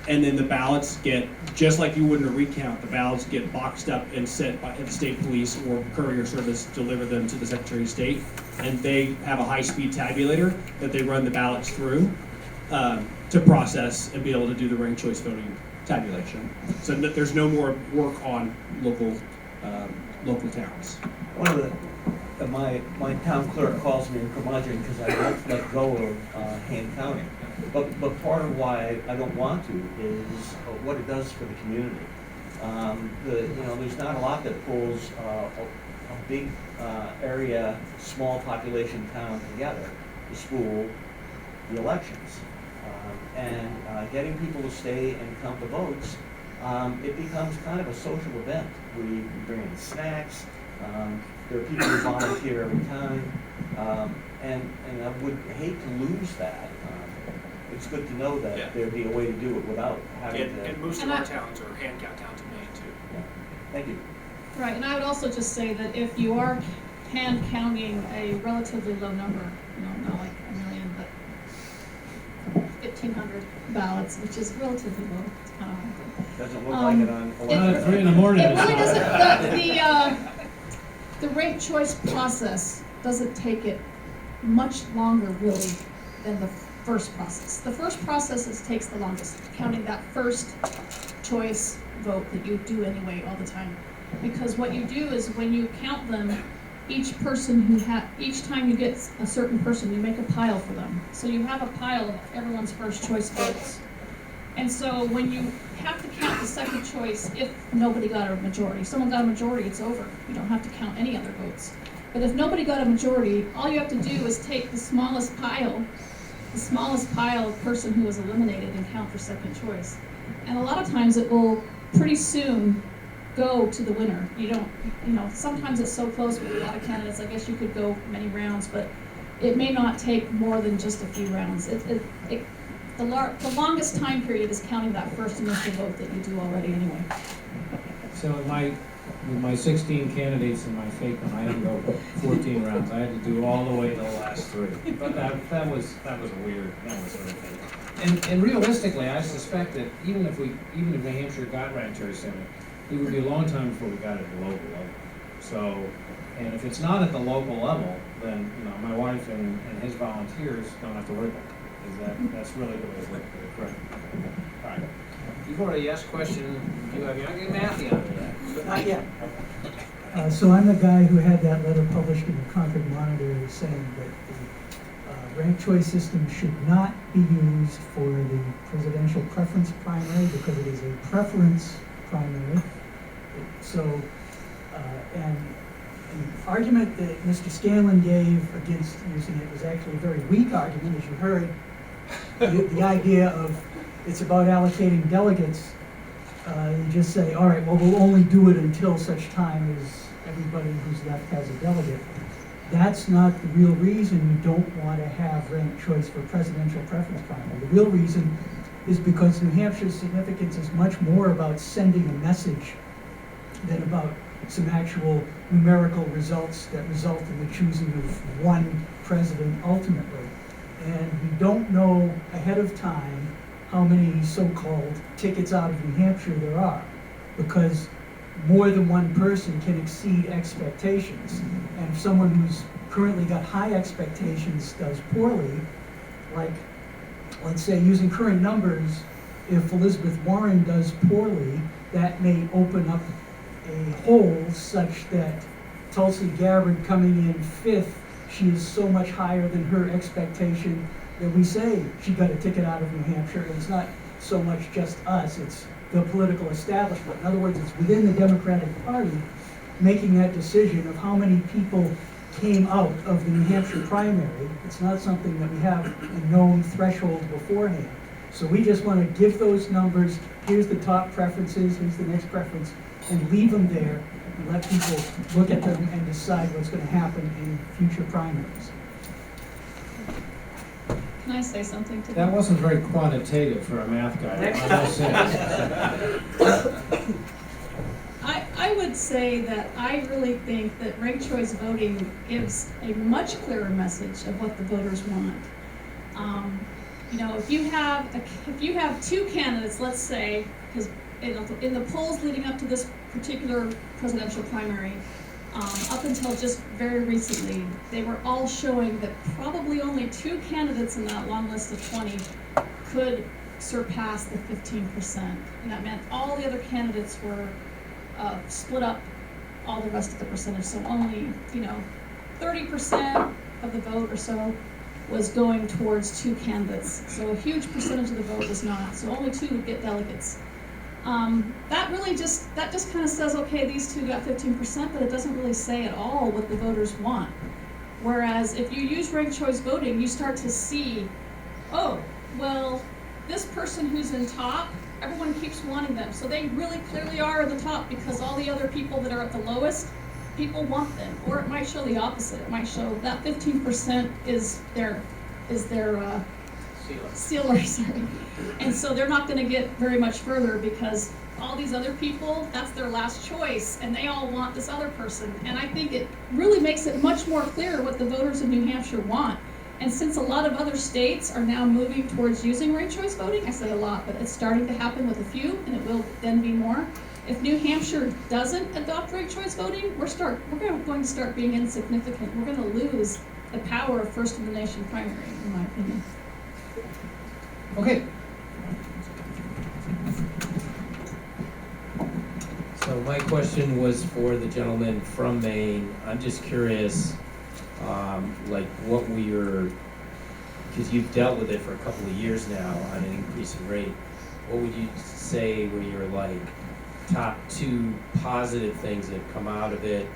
And then the ballots get, just like you would in a recount, the ballots get boxed up and sent by the state police or courier service, deliver them to the Secretary of State. And they have a high-speed tabulator that they run the ballots through to process and be able to do the ranked choice voting tabulation. So there's no more work on local towns. One of my town clerk calls me a curmudgeon because I won't let go of hand counting. But part of why I don't want to is what it does for the community. There's not a lot that pulls a big area, small population town together: the school, the elections, and getting people to stay and count the votes. It becomes kind of a social event. We bring in snacks. There are people who volunteer every time, and I would hate to lose that. It's good to know that there'd be a way to do it without having to. And most of our towns are hand count towns in Maine too. Yeah. Thank you. Right, and I would also just say that if you are hand counting a relatively low number, not like 1 million, but 1,500 ballots, which is relatively low, it's kind of hard. Doesn't look like it on At 3 in the morning. It it's really not. doesn't, the ranked choice process doesn't take it much longer really than the first process. The first process takes the longest, counting that first choice vote that you do anyway all the time. Because what you do is when you count them, each time you get a certain person, you make a pile for them. So you have a pile of everyone's first choice votes. And so when you have to count the second choice, if nobody got a majority, if someone got a majority, it's over. You don't have to count any other votes. But if nobody got a majority, all you have to do is take the smallest pile of person who was eliminated and count for second choice. And a lot of times it will pretty soon go to the winner. Sometimes it's so close with a lot of candidates, I guess you could go many rounds, but it may not take more than just a few rounds. The longest time period is counting that first initial vote that you do already anyway. So with my 16 candidates in my fake one, I had to go 14 rounds. I had to do all the way to the last 3. But that was weird. That was sort of thing. And realistically, I suspect that even if New Hampshire got ranked choice center, it would be a long time before we got it at the local level. So, and if it's not at the local level, then my wife and his volunteers don't have to worry about it. That's really the way it works. Correct. All right. You've already asked a question. You're not getting Matthew out of that. Not yet. So I'm the guy who had that letter published in the Concord Monitor saying that the ranked choice system should not be used for the presidential preference primary because it is a preference primary. So, and the argument that Mr. Scanlan gave against using it was actually a very weak argument, as you heard. The idea of it's about allocating delegates, you just say, all right, well, we'll only do it until such time as everybody who's left has a delegate. That's not the real reason you don't want to have ranked choice for presidential preference primary. The real reason is because New Hampshire's significance is much more about sending a message than about some actual numerical results that result in the choosing of one president ultimately. And we don't know ahead of time how many so-called tickets out of New Hampshire there are, because more than one person can exceed expectations. And if someone who's currently got high expectations does poorly, like, let's say, using current numbers, if Elizabeth Warren does poorly, that may open up a hole such that Tulsi Gabbard coming in 5th, she is so much higher than her expectation that we say she got a ticket out of New Hampshire. And it's not so much just us, it's the political establishment. In other words, it's within the Democratic Party making that decision of how many people came out of the New Hampshire primary. It's not something that we have a known threshold beforehand. So we just want to give those numbers, here's the top preferences, here's the next preference, and leave them there and let people look at them and decide what's going to happen in future primaries. Can I say something to That wasn't very quantitative for a math guy, I must say. I would say that I really think that ranked choice voting gives a much clearer message of what the voters want. You know, if you have two candidates, let's say, because in the polls leading up to this particular presidential primary, up until just very recently, they were all showing that probably only 2 candidates in that long list of 20 could surpass the 15%. And that meant all the other candidates were split up all the rest of the percentage. So only, 30% of the vote or so was going towards 2 candidates. So a huge percentage of the vote was not. So only 2 would get delegates. That just kind of says, okay, these 2 got 15%, but it doesn't really say at all what the voters want. Whereas if you use ranked choice voting, you start to see, oh, well, this person who's in top, everyone keeps wanting them. So they really clearly are at the top because all the other people that are at the lowest, people want them. Or it might show the opposite. It might show that 15% is their sealer, sorry. And so they're not going to get very much further because all these other people, that's their last choice, and they all want this other person. And I think it really makes it much more clear what the voters in New Hampshire want. And since a lot of other states are now moving towards using ranked choice voting, I say a lot, but it's starting to happen with a few, and it will then be more. If New Hampshire doesn't adopt ranked choice voting, we're going to start being insignificant. We're going to lose the power of first in the nation primary, in my opinion. Okay. So my question was for the gentleman from Maine. I'm just curious, what were your, because you've dealt with it for a couple of years now on an increasing rate, what would you say were your top 2 positive things that come out of it?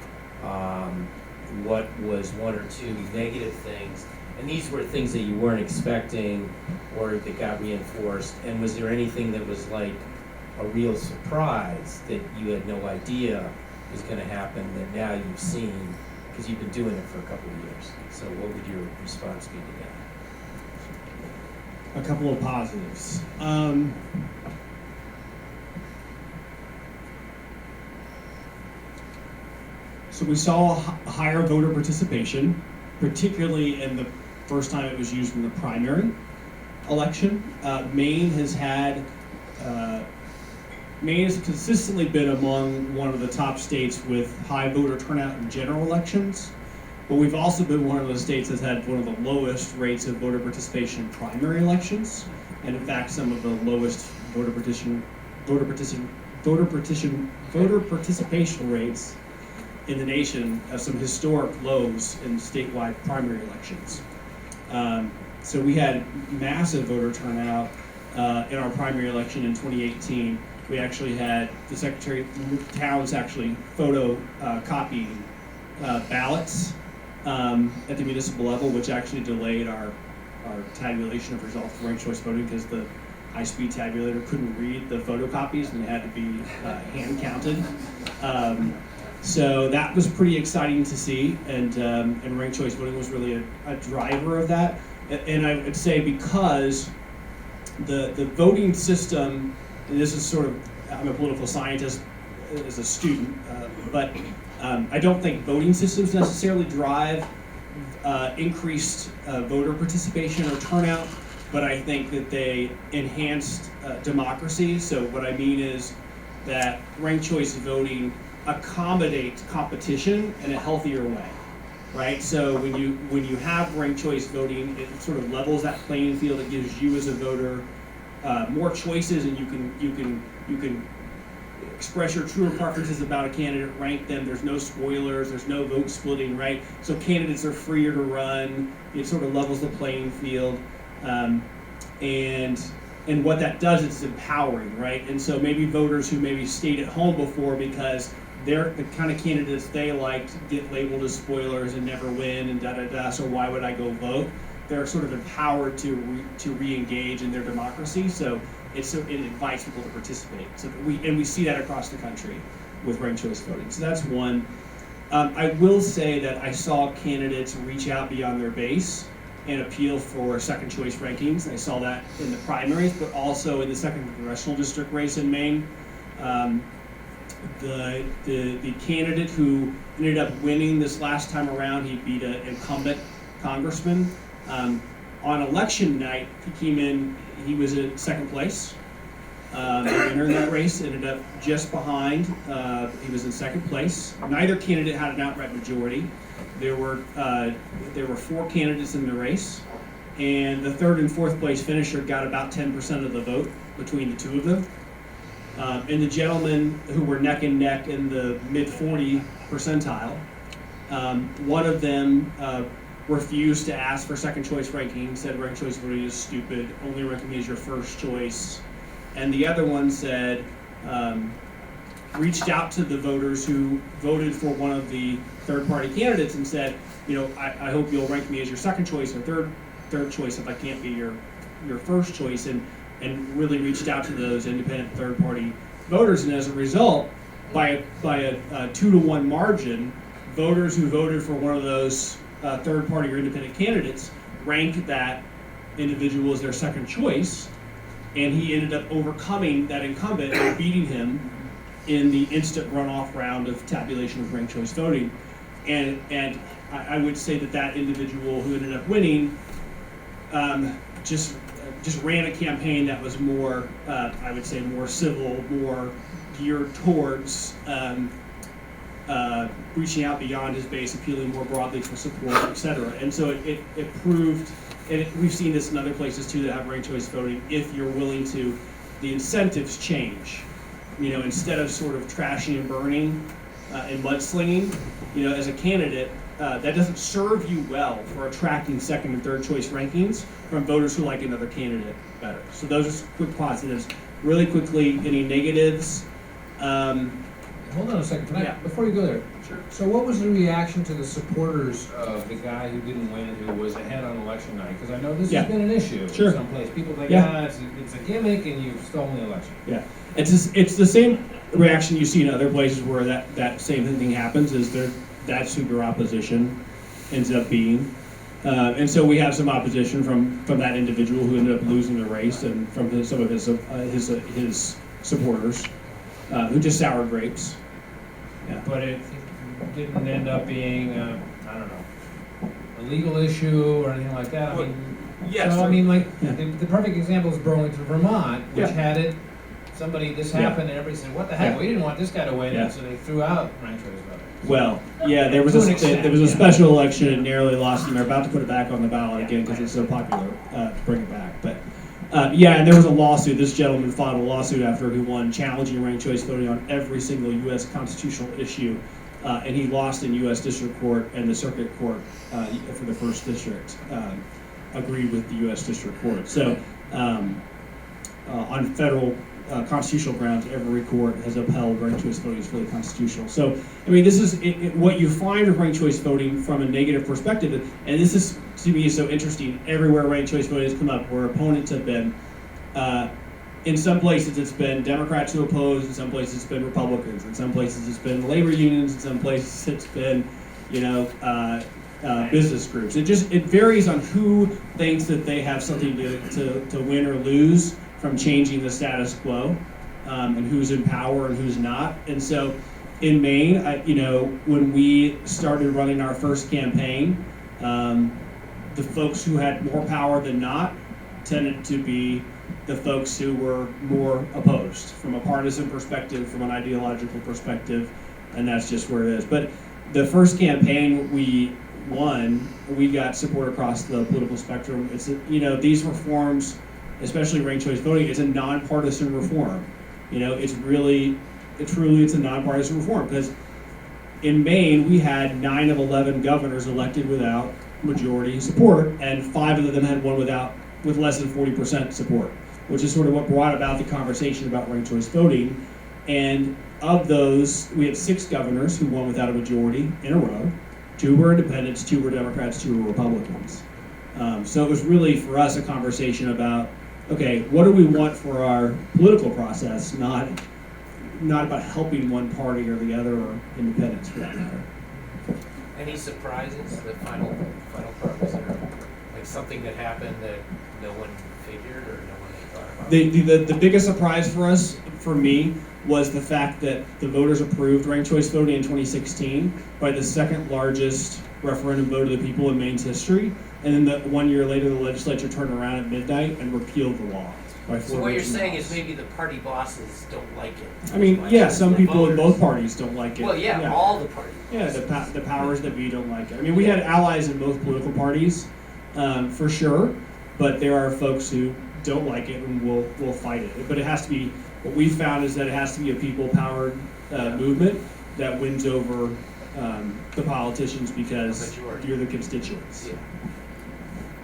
What was 1 or 2 negative things? And these were things that you weren't expecting or that got reinforced. And was there anything that was like a real surprise that you had no idea was going to happen that now you've seen because you've been doing it for a couple of years? So what would your response be to that? A couple of positives. So we saw higher voter participation, particularly in the first time it was used in the primary election. Maine has consistently been among one of the top states with high voter turnout in general elections, but we've also been one of the states that's had one of the lowest rates of voter participation in primary elections, and in fact some of the lowest voter participation rates in the nation, some historic lows in statewide primary elections. So we had massive voter turnout in our primary election in 2018. We actually had the Secretary of Towns actually photocopying ballots at the municipal level, which actually delayed our tabulation of results for ranked choice voting because the high-speed tabulator couldn't read the photocopies and they had to be hand counted. So that was pretty exciting to see, and ranked choice voting was really a driver of that. And I would say because the voting system, and this is sort of, I'm a political scientist as a student, but I don't think voting systems necessarily drive increased voter participation or turnout. but I think that they enhanced democracy. So what I mean is that ranked choice voting accommodates competition in a healthier way, right? So when you have ranked choice voting, it sort of levels that playing field. It gives you as a voter more choices, and you can express your truer preferences about a candidate, rank them. There's no spoilers, there's no vote splitting, right? So candidates are freer to run. It sort of levels the playing field, and what that does is it's empowering, right? And so maybe voters who maybe stayed at home before because they're the kind of candidates they liked get labeled as spoilers and never win and da-da-da, so why would I go vote? They're sort of empowered to re-engage in their democracy, so it invites people to participate. So we see that across the country with ranked choice voting. So that's one. I will say that I saw candidates reach out beyond their base and appeal for second choice rankings. I saw that in the primaries, but also in the second congressional district race in Maine. The candidate who ended up winning this last time around, he beat an incumbent congressman. On election night, he came in, he was in second place. The winner in that race ended up just behind, he was in second place. Neither candidate had an outright majority. There were 4 candidates in the race, and the third and fourth place finisher got about 10% of the vote between the two of them. And the gentlemen who were neck and neck in the mid-40 percentile, one of them refused to ask for second choice ranking, said ranked choice voting is stupid, only ranking is your first choice. And the other one said, reached out to the voters who voted for one of the third-party candidates and said, I hope you'll rank me as your second choice or third choice if I can't be your first choice, and really reached out to those independent third-party voters. And as a result, by a 2-to-1 margin, voters who voted for one of those third-party or independent candidates ranked that individual as their second choice, and he ended up overcoming that incumbent and beating him in the instant runoff round of tabulation of ranked choice voting. And I would say that individual who ended up winning just ran a campaign that was more, I would say, more civil, more geared towards reaching out beyond his base, appealing more broadly for support, et cetera. And so it proved, and we've seen this in other places too that have ranked choice voting, if you're willing to, the incentives change. Instead of sort of trashing and burning and mudslinging, as a candidate, that doesn't serve you well for attracting second and third choice rankings from voters who like another candidate better. So those are quick positives. Really quickly, any negatives? Hold on a second, before you go there. Sure. So what was the reaction to the supporters of the guy who didn't win, who was ahead on election night? Because I know this has been an issue Sure. in some place. People think, it's a gimmick and you've stolen the election. Yeah, it's the same reaction you see in other places where that same thing happens. That's who your opposition ends up being, and so we have some opposition from that individual who ended up losing the race, and from some of his supporters who just sour grapes. Yeah. But it didn't end up being, a legal issue or anything like that. Yes. So the perfect example is Burlington, Vermont, which had it. This happened, and everybody said, "What the heck? We didn't want this guy to win," and so they threw out ranked choice voting. Well, there was a special election and narrowly lost, and they're about to put it back on the ballot again because it's so popular to bring it back. But and there was a lawsuit. This gentleman filed a lawsuit after he won, challenging ranked choice voting on every single U.S. constitutional issue, and he lost in U.S. District Court, and the Circuit Court for the First District agreed with the U.S. District Court. So on federal constitutional grounds, every court has upheld ranked choice voting as fully constitutional. So, this is what you find with ranked choice voting from a negative perspective, and this is, to me, is so interesting. Everywhere ranked choice voting has come up, where opponents have been, in some places it's been Democrats who oppose, in some places it's been Republicans, in some places it's been labor unions, in some places it's been, business groups. It varies on who thinks that they have something to win or lose from changing the status quo, and who's in power and who's not. And so in Maine, when we started running our first campaign, the folks who had more power than not tended to be the folks who were more opposed from a partisan perspective, from an ideological perspective, and that's just where it is. But the first campaign we won, we got support across the political spectrum. It's, these reforms, especially ranked choice voting, it's a nonpartisan reform. It's a nonpartisan reform, because in Maine, we had 9 of 11 governors elected without majority support, and 5 of them had one with less than 40% support, which is sort of what brought about the conversation about ranked choice voting. And of those, we had 6 governors who won without a majority in a row. 2 were independents, 2 were Democrats, 2 were Republicans. So it was really, for us, a conversation about, okay, what do we want for our political process, not about helping one party or the other, or independents for that matter. Any surprises? The final part, was there like something that happened that no one figured or no one thought about? The biggest surprise for me, was the fact that the voters approved ranked choice voting in 2016 by the second largest referendum vote of the people in Maine's history, and then 1 year later the legislature turned around at midnight and repealed the law. So what you're saying is maybe the party bosses don't like it. I mean, yeah, some people in both parties don't like it. Well, yeah, all the parties. Yeah, the powers that be don't like it. I mean, we had allies in both political parties, for sure, but there are folks who don't like it and will fight it. But it has to be, what we found is that it has to be a people-powered movement that wins over the politicians, because you're the constituents. Yeah.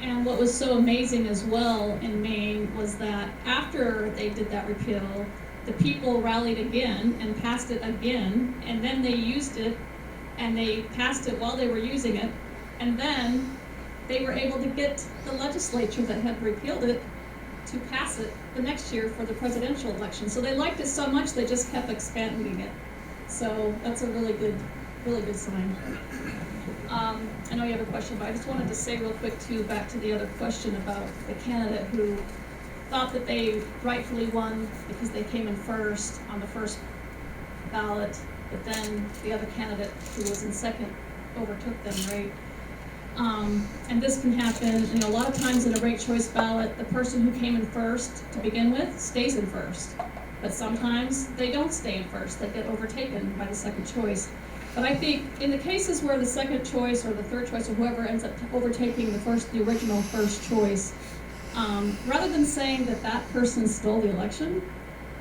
And what was so amazing as well in Maine was that after they did that repeal, the people rallied again and passed it again, and then they used it, and they passed it while they were using it, and then they were able to get the legislature that had repealed it to pass it the next year for the presidential election. So they liked it so much they just kept expanding it. So that's a really good sign. I know you have a question, but I just wanted to say real quick too, back to the other question about the candidate who thought that they rightfully won because they came in first on the first ballot, but then the other candidate who was in second overtook them, right? And this can happen, a lot of times in a ranked choice ballot, the person who came in first to begin with stays in first. But sometimes they don't stay in first, they get overtaken by the second choice. But I think in the cases where the second choice or the third choice or whoever ends up overtaking the original first choice, rather than saying that that person stole the election,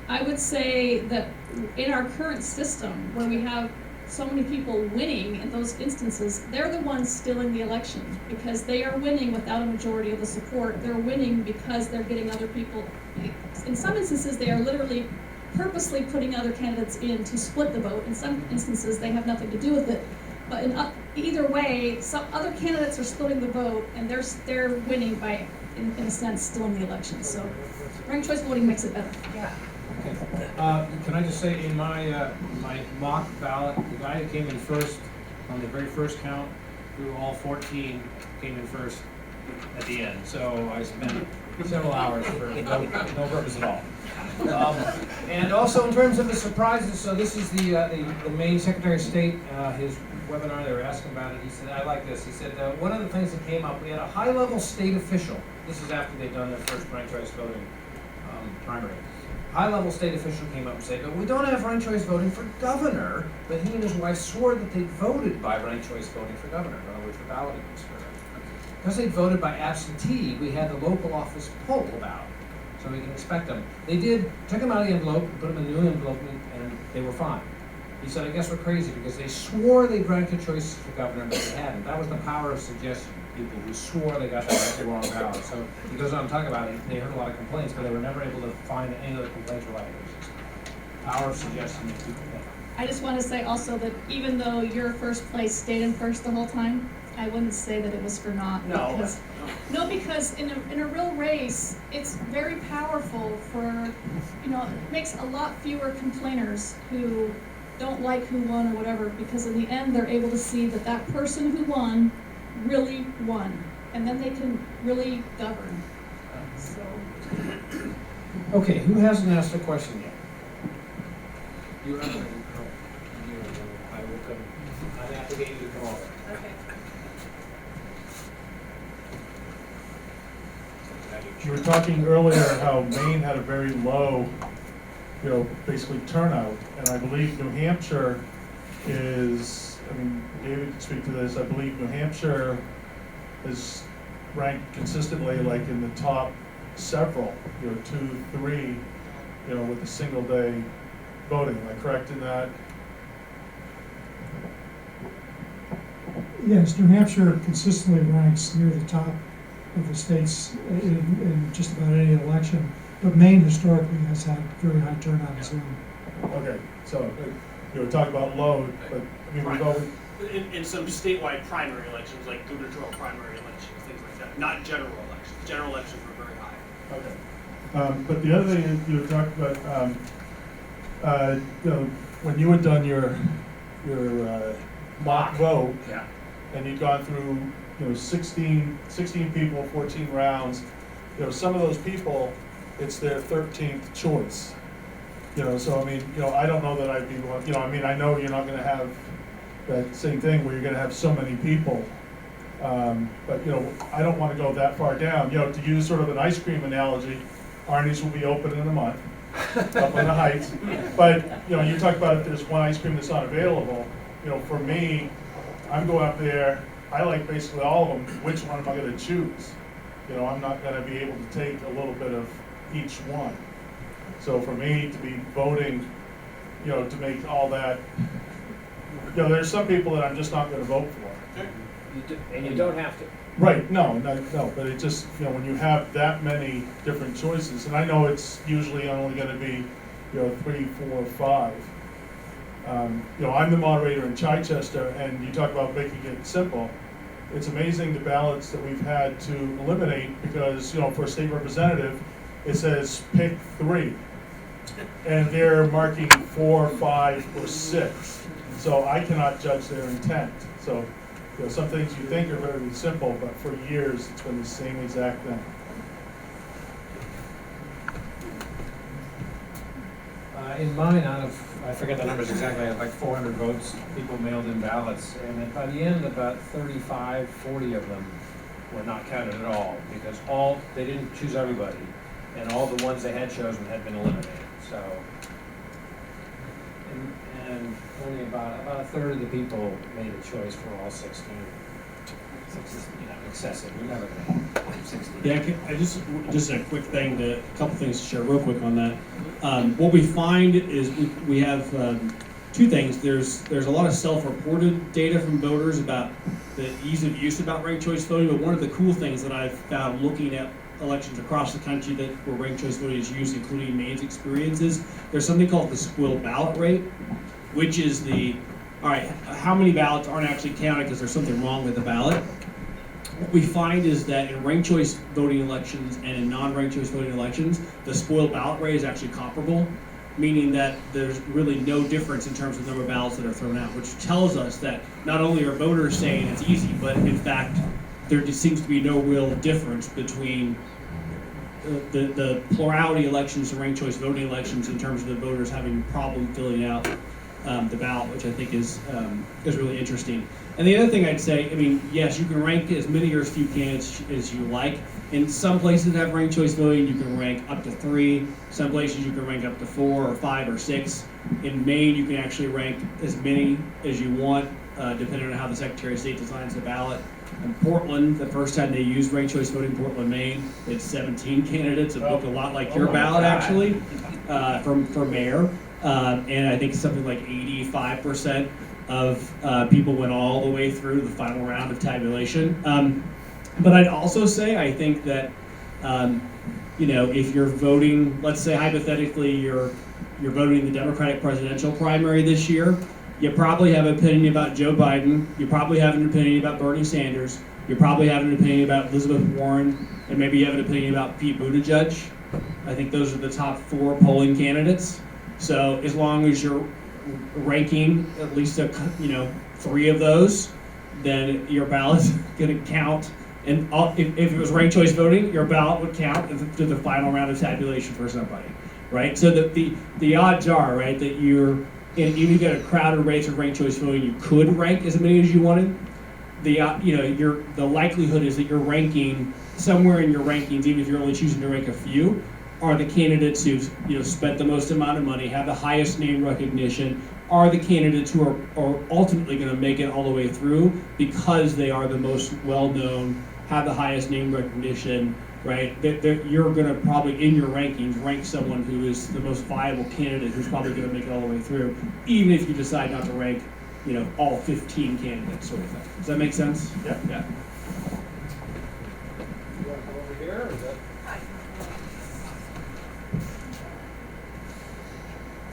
I would say that in our current system, where we have so many people winning in those instances, they're the ones stealing the election, because they are winning without a majority of the support. They're winning because they're getting other people. In some instances, they are literally purposely putting other candidates in to split the vote. In some instances, they have nothing to do with it. But either way, some other candidates are splitting the vote, and they're winning by, in a sense, stealing the election. So ranked choice voting makes it better. Yeah. Okay. Can I just say, in my mock ballot, the guy who came in first on the very first count, through all 14, came in first at the end. So I spent several hours for no purpose at all. And also in terms of the surprises, so this is the Maine Secretary of State, his webinar, they were asking about it. He said, I like this. He said, one of the things that came up, we had a high-level state official. This is after they'd done their first ranked choice voting primary. High-level state official came up and said, but we don't have ranked choice voting for governor, but he and his wife swore that they voted by ranked choice voting for governor. In other words, the balloting was for governor. Because they voted by absentee, we had the local office pull the ballot. So we can expect them. They took them out of the envelope, put them in a new envelope, and they were fine. He said, I guess we're crazy because they swore they granted choices for governor, but they hadn't. That was the power of suggestion. People who swore they got the wrong ballot. So he goes on to talk about it. They heard a lot of complaints, but they were never able to find that any of the complaints were like this. Power of suggestion that people think. I just want to say also that even though your first place stayed in first the whole time, I wouldn't say that it was for naught. Because in a real race, it's very powerful for, it makes a lot fewer complainers who don't like who won or whatever, because in the end they're able to see that that person who won really won, and then they can really govern. So. Okay, who hasn't asked a question yet? You haven't. I will come. I'm happy to get you to come over. Okay. Have your you were talking earlier how Maine had a very low, basically turnout, and I believe New Hampshire is, David can speak to this, I believe New Hampshire is ranked consistently like in the top several, 2, 3, with a single day voting. Am I correct in that? Yes, New Hampshire consistently ranks near the top of the states in just about any election, but Maine historically has had very high turnout as well. Okay, so you were talking about load, but we've always, In some statewide primary elections, like gubernatorial primary elections, things like that, not general elections. General elections were very high. okay. But the other thing you were talking about, when you had done your mock vote, Yeah. and you'd gone through, 16 people, 14 rounds, some of those people, it's their 13th choice. So I don't know that I'd be one, I know you're not gonna have that same thing where you're gonna have so many people. But, I don't wanna go that far down, to use sort of an ice cream analogy, Arnie's will be open in a month, up on the Heights. But, you talk about if there's one ice cream that's not available, for me, I'm going up there, I like basically all of them, which one am I gonna choose? I'm not gonna be able to take a little bit of each one. So for me to be voting, to make all that, there's some people that I'm just not gonna vote for. And you don't have to. Right, no, but it just, when you have that many different choices, and I know it's usually only gonna be, 3, 4, 5. I'm the moderator in Chichester, and you talk about making it simple. It's amazing the ballots that we've had to eliminate because, for a state representative, it says pick 3. And they're marking 4, 5, or 6. So I cannot judge their intent. So, some things you think are very simple, but for years it's been the same exact thing. In mine, out of, I forget the numbers exactly, like 400 votes, people mailed in ballots, and then by the end, about 35, 40 of them were not counted at all, because they didn't choose everybody, and all the ones they had chosen had been eliminated, so. And only about a third of the people made a choice for all 16. So it's just, excessive, we're never gonna have 16. Yeah, I just a quick thing, a couple things to share real quick on that. What we find is we have two things. There's a lot of self-reported data from voters about the ease of use about ranked choice voting, but one of the cool things that I've found looking at elections across the country where ranked choice voting is used, including Maine's experiences, there's something called the spoiled ballot rate, which is all right, how many ballots aren't actually counted because there's something wrong with the ballot. What we find is that in ranked choice voting elections and in non-ranked choice voting elections, the spoiled ballot rate is actually comparable, meaning that there's really no difference in terms of the number of ballots that are thrown out, which tells us that not only are voters saying it's easy, but in fact, there just seems to be no real difference between the plurality elections and ranked choice voting elections in terms of the voters having a problem filling out the ballot, which I think is really interesting. And the other thing I'd say, yes, you can rank as many or as few candidates as you like. In some places that have ranked choice voting, you can rank up to 3. Some places you can rank up to 4 or 5 or 6. In Maine, you can actually rank as many as you want, depending on how the Secretary of State designs the ballot. In Portland, the first time they used ranked choice voting, Portland, Maine, it's 17 candidates. It looked a lot like your ballot, actually, for mayor. And I think something like 85% of people went all the way through the final round of tabulation. But I'd also say, I think that, if you're voting, let's say hypothetically you're voting in the Democratic presidential primary this year, you probably have an opinion about Joe Biden, you probably have an opinion about Bernie Sanders, you probably have an opinion about Elizabeth Warren, and maybe you have an opinion about Pete Buttigieg. I think those are the top 4 polling candidates. So as long as you're ranking at least 3 of those, then your ballot's going to count. And if it was ranked choice voting, your ballot would count to the final round of tabulation for somebody, right? So the odds are, right, that even if you got a crowded race of ranked choice voting, you could rank as many as you wanted. the likelihood is that you're ranking somewhere in your rankings, even if you're only choosing to rank a few, are the candidates who've spent the most amount of money, have the highest name recognition, are the candidates who are ultimately going to make it all the way through because they are the most well-known, have the highest name recognition, right? You're going to probably, in your rankings, rank someone who is the most viable candidate who's probably going to make it all the way through, even if you decide not to rank, all 15 candidates, sort of thing. Does that make sense? Yeah. Yeah. You want to come over here, or is that?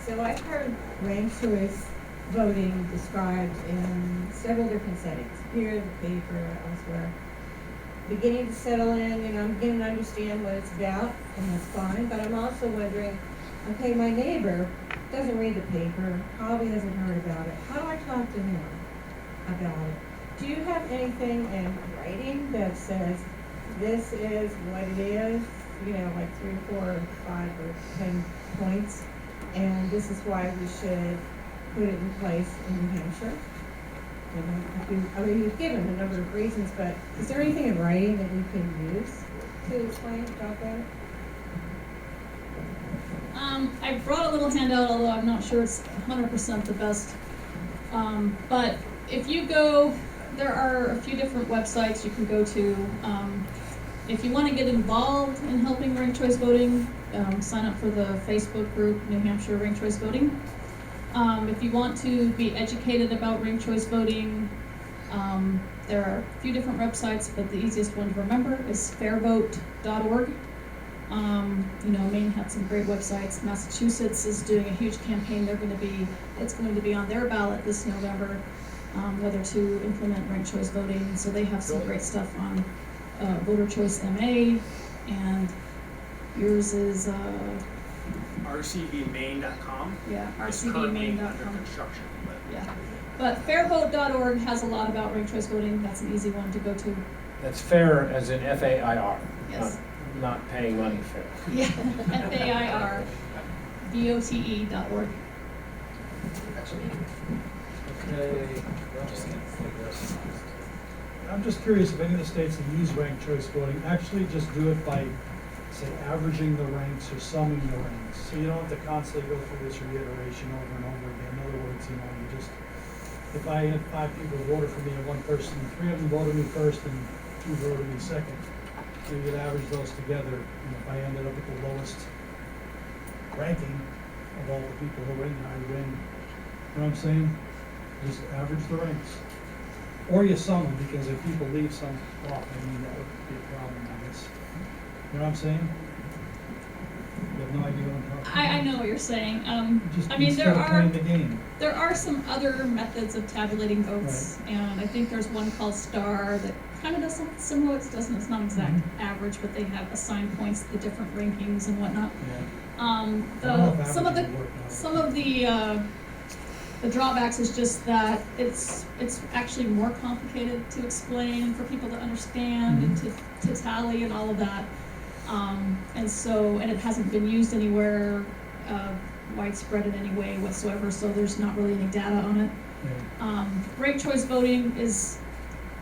So I've heard ranked choice voting described in several different settings, here, the paper, elsewhere. Beginning to settle in, I'm beginning to understand what it's about, and that's fine, but I'm also wondering, okay, my neighbor doesn't read the paper, probably hasn't heard about it. How do I talk to him about it? Do you have anything in writing that says, this is what it is, like 3, 4, 5, or 10 points, and this is why we should put it in place in New Hampshire? You've given a number of reasons, but is there anything in writing that we can use to explain about that? I brought a little handout, although I'm not sure it's 100% the best. But if you go, there are a few different websites you can go to. If you want to get involved in helping ranked choice voting, sign up for the Facebook group, New Hampshire Ranked Choice Voting. If you want to be educated about ranked choice voting, there are a few different websites, but the easiest one to remember is fairvote.org. Maine had some great websites. Massachusetts is doing a huge campaign. It's going to be on their ballot this November, whether to implement ranked choice voting. So they have some great stuff on Voter Choice MA, and yours is rcvmaine.com. Yeah, It's currently under rcvmaine.com. construction, but Yeah, but fairvote.org has a lot about ranked choice voting. That's an easy one to go to. That's fair as in FAIR. Yes. Not paying money fair. Yeah, fairvote.org. Okay. I'm just curious if any of the states that use ranked choice voting actually just do it by, say, averaging the ranks or summing the ranks. So you don't have to constantly go through this reiteration over and over again. In other words, you just, if I had 5 people who voted for me and 1 person, 3 of them voted me first and 2 voted me second, so you could average those together. If I ended up at the lowest ranking of all the people who were in there, I win. You know what I'm saying? Just average the ranks. Or you sum them, because if people leave some off, that would be a problem, I guess. You know what I'm saying? You have no idea what I'm talking about? I know what you're saying. Just I mean, instead of playing the game. there are some other methods of tabulating votes, and I think there's one called STAR that kind of does something similar. It's not exact average, but they have assigned points to the different rankings and whatnot. Yeah. I don't know if Some of averaging would work now. some of the drawbacks is just that it's actually more complicated to explain and for people to understand and to tally and all of that. And it hasn't been used anywhere widespread in any way whatsoever, so there's not really any data on it. Yeah. Ranked choice voting is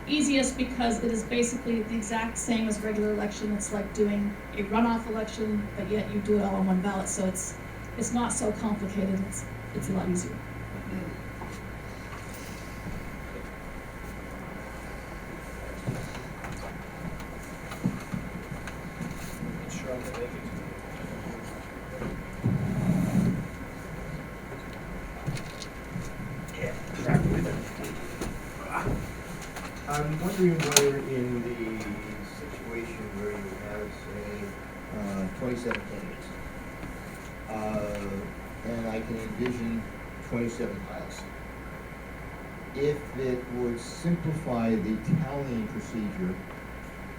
easiest because it is basically the exact same as regular election. It's like doing a runoff election, but yet you do it all on one ballot, so it's not so complicated. It's a lot easier. I'm wondering whether in the situation where you have, say, 27 candidates, and I can envision 27 piles, if it would simplify the tallying procedure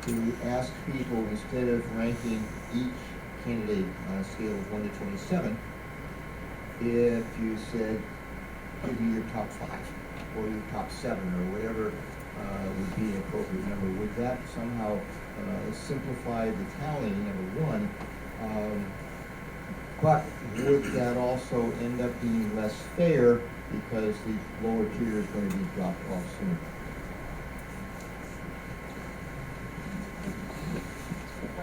to ask people, instead of ranking each candidate on a scale of 1 to 27, if you said, give me your top 5 or your top 7 or whatever would be an appropriate number, would that somehow simplify the tallying, number one? But would that also end up being less fair because the lower tier is going to be dropped off sooner?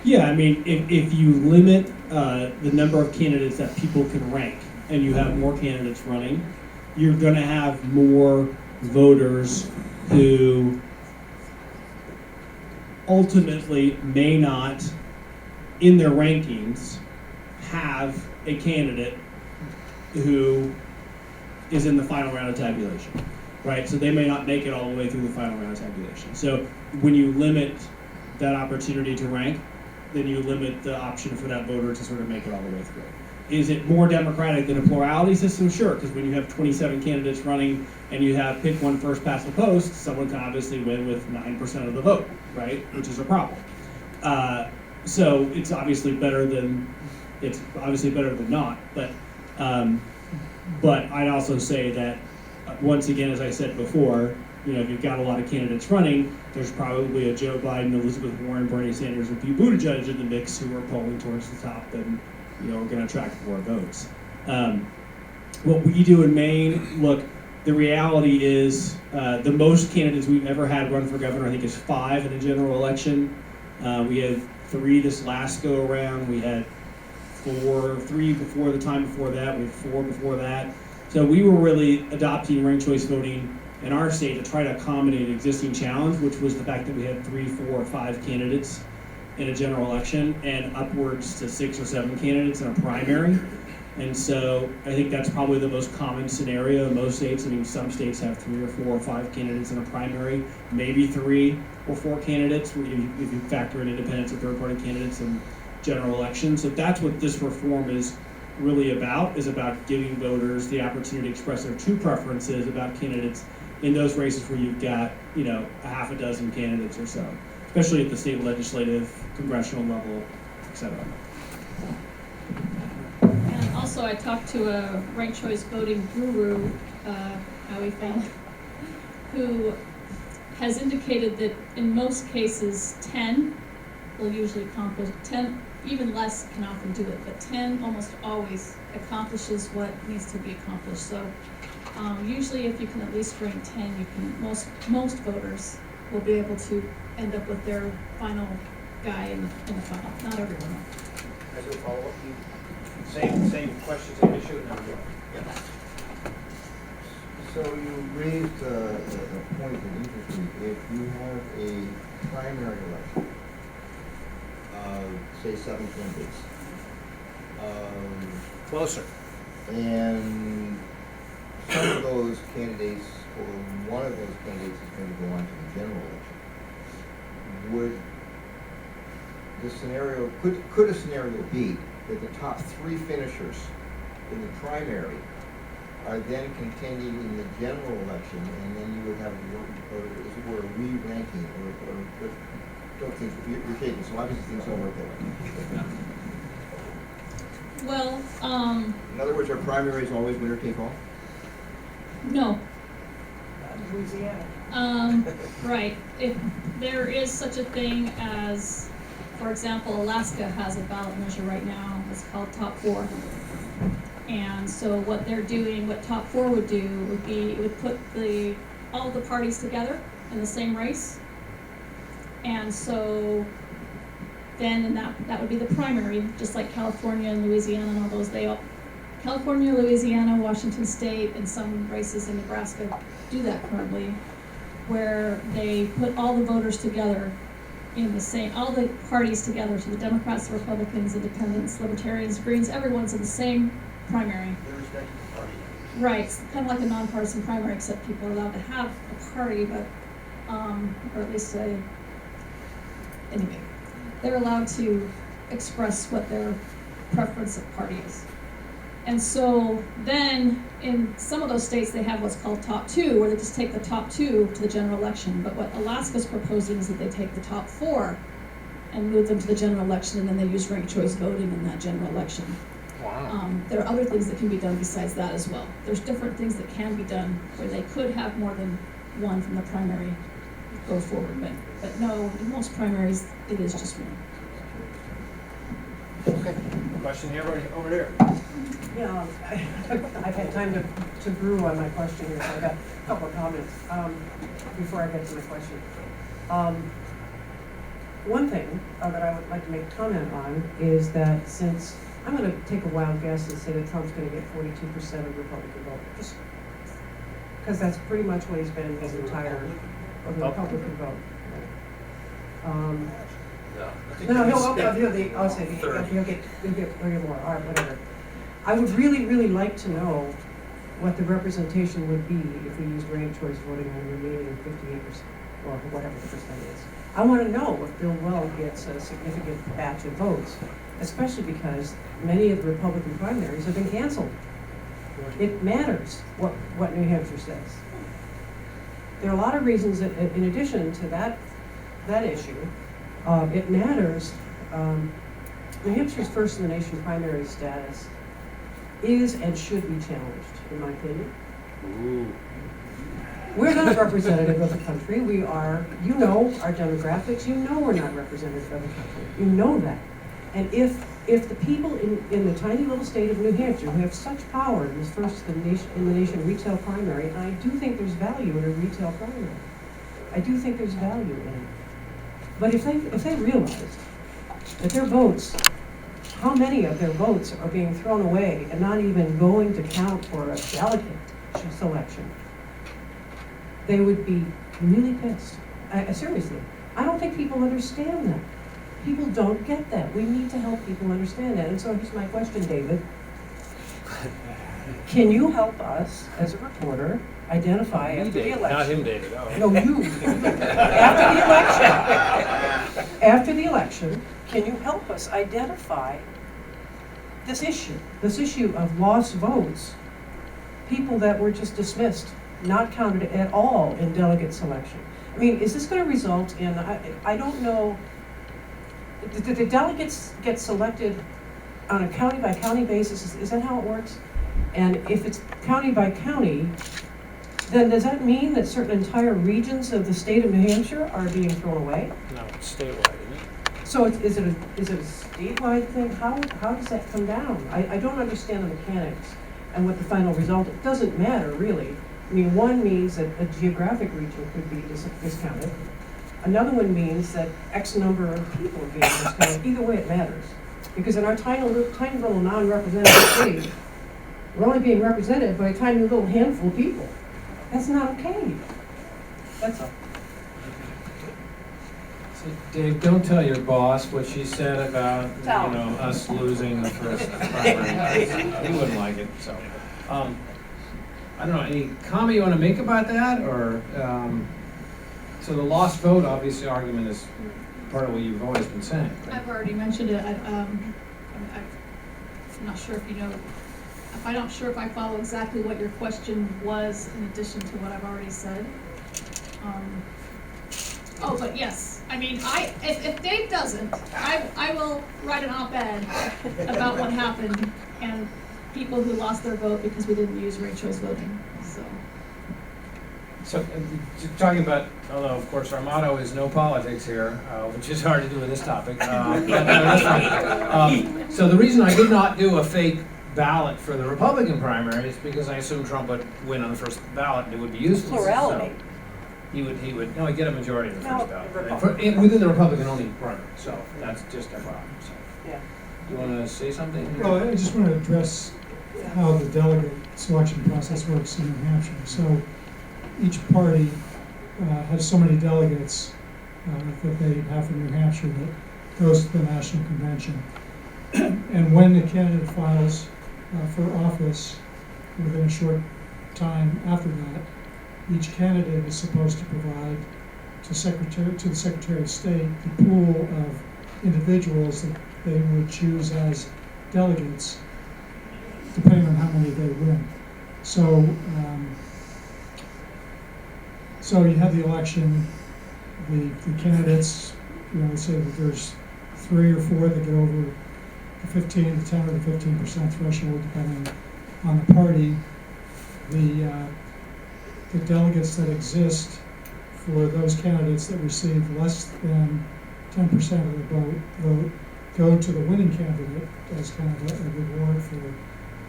Yeah, I mean, if you limit the number of candidates that people can rank, and you have more candidates running, you're going to have more voters who ultimately may not, in their rankings, have a candidate who is in the final round of tabulation, right? So they may not make it all the way through the final round of tabulation. So when you limit that opportunity to rank, then you limit the option for that voter to sort of make it all the way through. Is it more democratic than a plurality system? Sure, because when you have 27 candidates running and you have pick one first past the post, someone can obviously win with 9% of the vote, right? Which is a problem. So it's obviously better than not. But I'd also say that once again, as I said before, if you've got a lot of candidates running, there's probably a Joe Biden, Elizabeth Warren, Bernie Sanders, and Pete Buttigieg in the mix who are polling towards the top and are going to attract more votes. What we do in Maine, look, the reality is the most candidates we've ever had run for governor, I think, is 5 in a general election. We had 3 this last go around. We had 3 before the time before that. We had 4 before that. So we were really adopting ranked choice voting in our state to try to accommodate an existing challenge, which was the fact that we had 3, 4, or 5 candidates in a general election and upwards to 6 or 7 candidates in a primary. And so I think that's probably the most common scenario in most states. I mean, some states have 3 or 4 or 5 candidates in a primary, maybe 3 or 4 candidates if you factor in independents or third-party candidates in general elections. So that's what this reform is really about, is about giving voters the opportunity to express their true preferences about candidates in those races where you've got, a half a dozen candidates or so, especially at the state legislative, congressional level, et cetera. And also, I talked to a ranked choice voting guru, Howie fan, who has indicated that in most cases, 10 will usually accomplish, 10, even less can often do it, but 10 almost always accomplishes what needs to be accomplished. So usually if you can at least rank 10, you can, most voters will be able to end up with their final guy in the final. Not everyone will. As a follow-up, same question, same issue, and then Yeah. So you raised a point that interests me. If you have a primary election of, say, 7 candidates, closer. and some of those candidates, or one of those candidates is going to go on to the general election, would the scenario, could a scenario be that the top 3 finishers in the primary are then contending in the general election, and then you would have a re-ranking, or don't think, you're shaking, so obviously things don't work that way. Well, In other words, our primaries always winner take all? no. Louisiana. Right. If there is such a thing as, for example, Alaska has a ballot measure right now. It's called Top 4. And so what they're doing, what Top 4 would do, would be it would put all the parties together in the same race. And so then that would be the primary, just like California and Louisiana and all those. California, Louisiana, Washington State, and some races in Nebraska do that currently, where they put all the voters together in the same, all the parties together, so the Democrats, the Republicans, Independents, Libertarians, Greens, everyone's in the same primary. Right, it's kind of like a nonpartisan primary, except people are allowed to have a party, but, or at least anyway, they're allowed to express what their preference of party is. And so then in some of those states, they have what's called top 2, where they just take the top 2 to the general election. But what Alaska's proposing is that they take the top 4 and move them to the general election, and then they use ranked choice voting in that general election. Wow. There are other things that can be done besides that as well. There's different things that can be done where they could have more than one from the primary go forward. But no, in most primaries, it is just one. Okay. Question here, over there. Yeah, I've had time to brew on my question here, so I've got a couple of comments before I get to my question. one thing that I would like to make a comment on is that since, I'm gonna take a wild guess and say that Trump's gonna get 42% of Republican vote, just, because that's pretty much what he's been his entire, of the Republican vote. No, I'll say, he'll get more, all right, whatever. I would really like to know what the representation would be if we used ranked choice voting on the remaining 58%, or whatever the percent is. I want to know if Bill Weld gets a significant batch of votes, especially because many of the Republican primaries have been canceled. It matters what New Hampshire says. There are a lot of reasons that, in addition to that issue, it matters. New Hampshire's first in the nation primary status is and should be challenged, in my opinion. We're not representative of the country. We are, you know, our demographics, you know we're not representative of the country. You know that. And if the people in the tiny little state of New Hampshire who have such power in this first in the nation retail primary, and I do think there's value in a retail primary. I do think there's value in it. But if they realized that their votes, how many of their votes are being thrown away and not even going to count for a delegate selection, they would be really pissed. Seriously, I don't think people understand that. People don't get that. We need to help people understand that. And so here's my question, David. Can you help us, as a reporter, identify after the election? Not him, David. Oh. No, you. After the election, can you help us identify this issue of lost votes, people that were just dismissed, not counted at all in delegate selection? I mean, is this going to result in, I don't know, did the delegates get selected on a county by county basis? Is that how it works? And if it's county by county, then does that mean that certain entire regions of the state of New Hampshire are being thrown away? No, it's statewide, isn't it? So is it a statewide thing? How does that come down? I don't understand the mechanics and what the final result, it doesn't matter really. I mean, one means that a geographic region could be discounted. Another one means that X number of people are being discounted. Either way, it matters. Because in our tiny little non-representative state, we're only being represented by a tiny little handful of people. That's not okay. That's all. So Dave, don't tell your boss what she said about, Tell him. us losing the first primary. He wouldn't like it, so. I don't know, any comment you want to make about that, or, so the lost vote, obviously, argument is part of what you've always been saying. Right? I've already mentioned it. I'm not sure if you know, I'm not sure if I follow exactly what your question was in addition to what I've already said. Oh, but yes, I mean, if Dave doesn't, I will write an op-ed about what happened and people who lost their vote because we didn't use ranked choice voting, so. So, talking about, although of course our motto is no politics here, which is hard to do with this topic. But no, that's fine. So the reason I did not do a fake ballot for the Republican primary is because I assumed Trump would win on the first ballot and it would be useless. Plurality. So he'd get a majority of the No, first ballot. the Republican. Within the Republican only primary, so that's just a problem, so. Yeah. Do you wanna say something here? Well, I just want to address how the delegate selection process works in New Hampshire. So each party has so many delegates that they have from New Hampshire that goes to the national convention. And when the candidate files for office within a short time after that, each candidate is supposed to provide to the Secretary of State the pool of individuals that they would choose as delegates, depending on how many they win. So, so you have the election, the candidates, let's say that there's 3 or 4 that get over the 10 or the 15% threshold, depending on the party. The delegates that exist for those candidates that receive less than 10% of the vote go to the winning candidate as kind of a reward for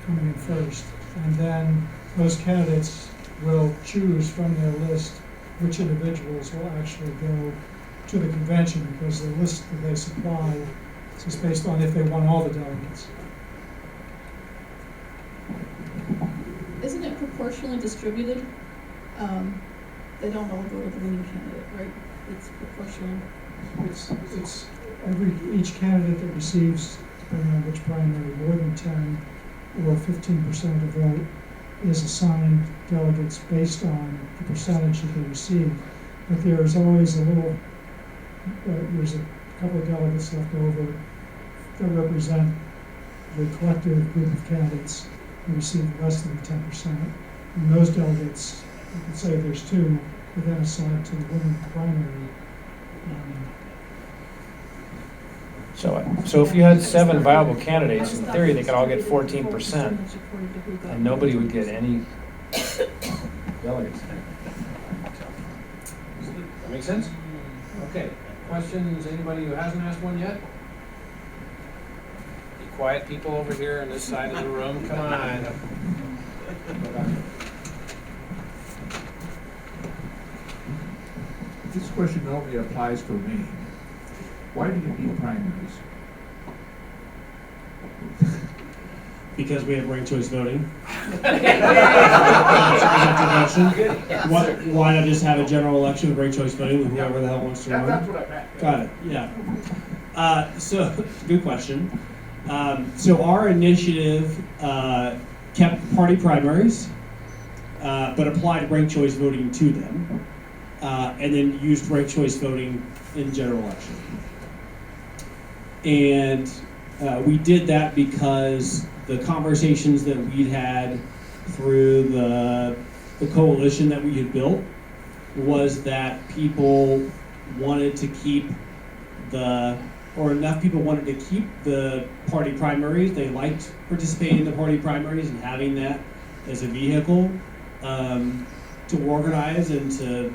coming in first. And then those candidates will choose from their list which individuals will actually go to the convention, because the list that they supply is just based on if they want all the delegates. Isn't it proportionally distributed? They don't all go to the winning candidate, right? It's proportional. It's each candidate that receives, depending on which primary, more than 10 or 15% of the vote is assigned delegates based on the percentage that they receive. But there's always there's a couple of delegates left over that represent the collective group of candidates who receive less than 10%. And those delegates, you could say there's two, are then assigned to the winning primary. So if you had 7 viable candidates, in theory, they could all get 14%, and nobody would get any delegates. That make sense? Okay, questions, anybody who hasn't asked one yet? Be quiet, people over here on this side of the room, come on. This question only applies for Maine. Why do you need primaries? Because we have ranked choice voting. Why not just have a general election with ranked choice voting with whoever the hell wants to run? That's what I meant. Got it, yeah. So, good question. So our initiative kept party primaries, but applied ranked choice voting to them, and then used ranked choice voting in general election. And we did that because the conversations that we'd had through the coalition that we had built was that people wanted to keep enough people wanted to keep the party primaries. They liked participating in the party primaries and having that as a vehicle to organize and to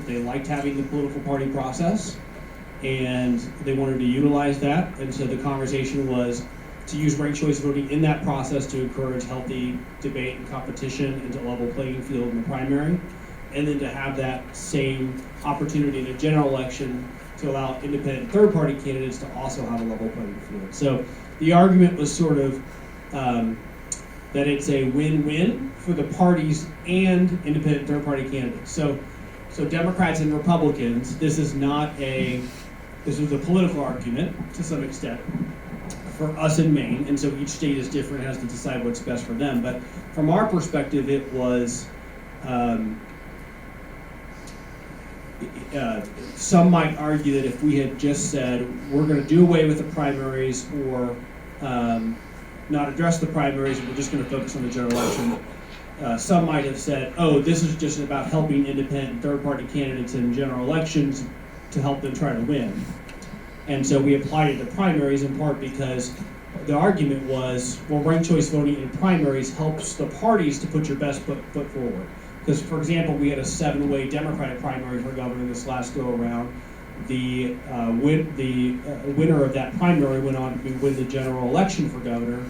they liked having the political party process, and they wanted to utilize that. And so the conversation was to use ranked choice voting in that process to encourage healthy debate and competition and to level playing field in the primary, and then to have that same opportunity in a general election to allow independent third-party candidates to also have a level playing field. So the argument was sort of that it's a win-win for the parties and independent third-party candidates. So Democrats and Republicans, this was a political argument to some extent for us in Maine, and so each state is different, has to decide what's best for them. But from our perspective, it was, some might argue that if we had just said, we're going to do away with the primaries or not address the primaries, and we're just going to focus on the general election, some might have said, oh, this is just about helping independent third-party candidates in general elections to help them try to win. And so we applied it to primaries in part because the argument was, well, ranked choice voting in primaries helps the parties to put your best foot forward. Because, for example, we had a 7-way Democratic primary for governor this last go-around. The winner of that primary went on to win the general election for governor,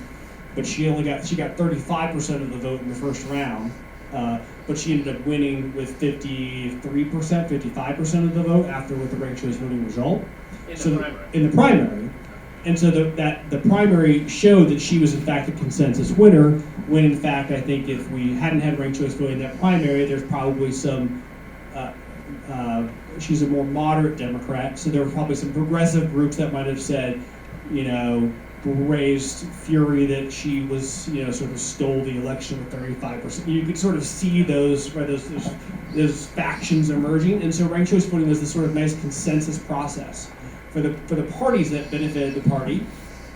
but she got 35% of the vote in the first round, but she ended up winning with 53%, 55% of the vote after with the ranked choice voting result. In the primary. And so the primary showed that she was in fact a consensus winner, when in fact I think if we hadn't had ranked choice voting in that primary, there's probably some, she's a more moderate Democrat, so there were probably some progressive groups that might have said, raised fury that she was, sort of stole the election with 35%. You could sort of see those factions emerging, and so ranked choice voting was this sort of nice consensus process for the parties that benefited the party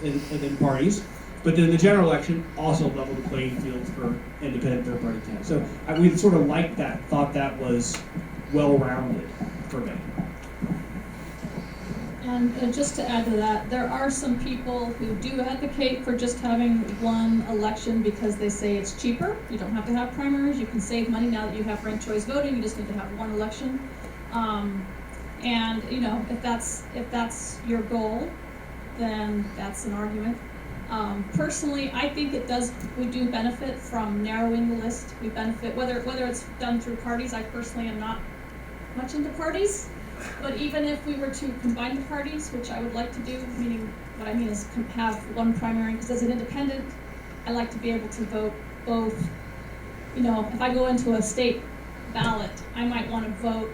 and then parties, but then the general election also leveled the playing field for independent third-party candidates. So we sort of liked that, thought that was well-rounded for me. And just to add to that, there are some people who do advocate for just having one election because they say it's cheaper. You don't have to have primaries. You can save money now that you have ranked choice voting. You just need to have one election. And if that's your goal, then that's an argument. Personally, I think we do benefit from narrowing the list. We benefit, whether it's done through parties. I personally am not much into parties. But even if we were to combine the parties, which I would like to do, meaning what I mean is have one primary, because as an independent, I like to be able to vote both. You know, if I go into a state ballot, I might want to vote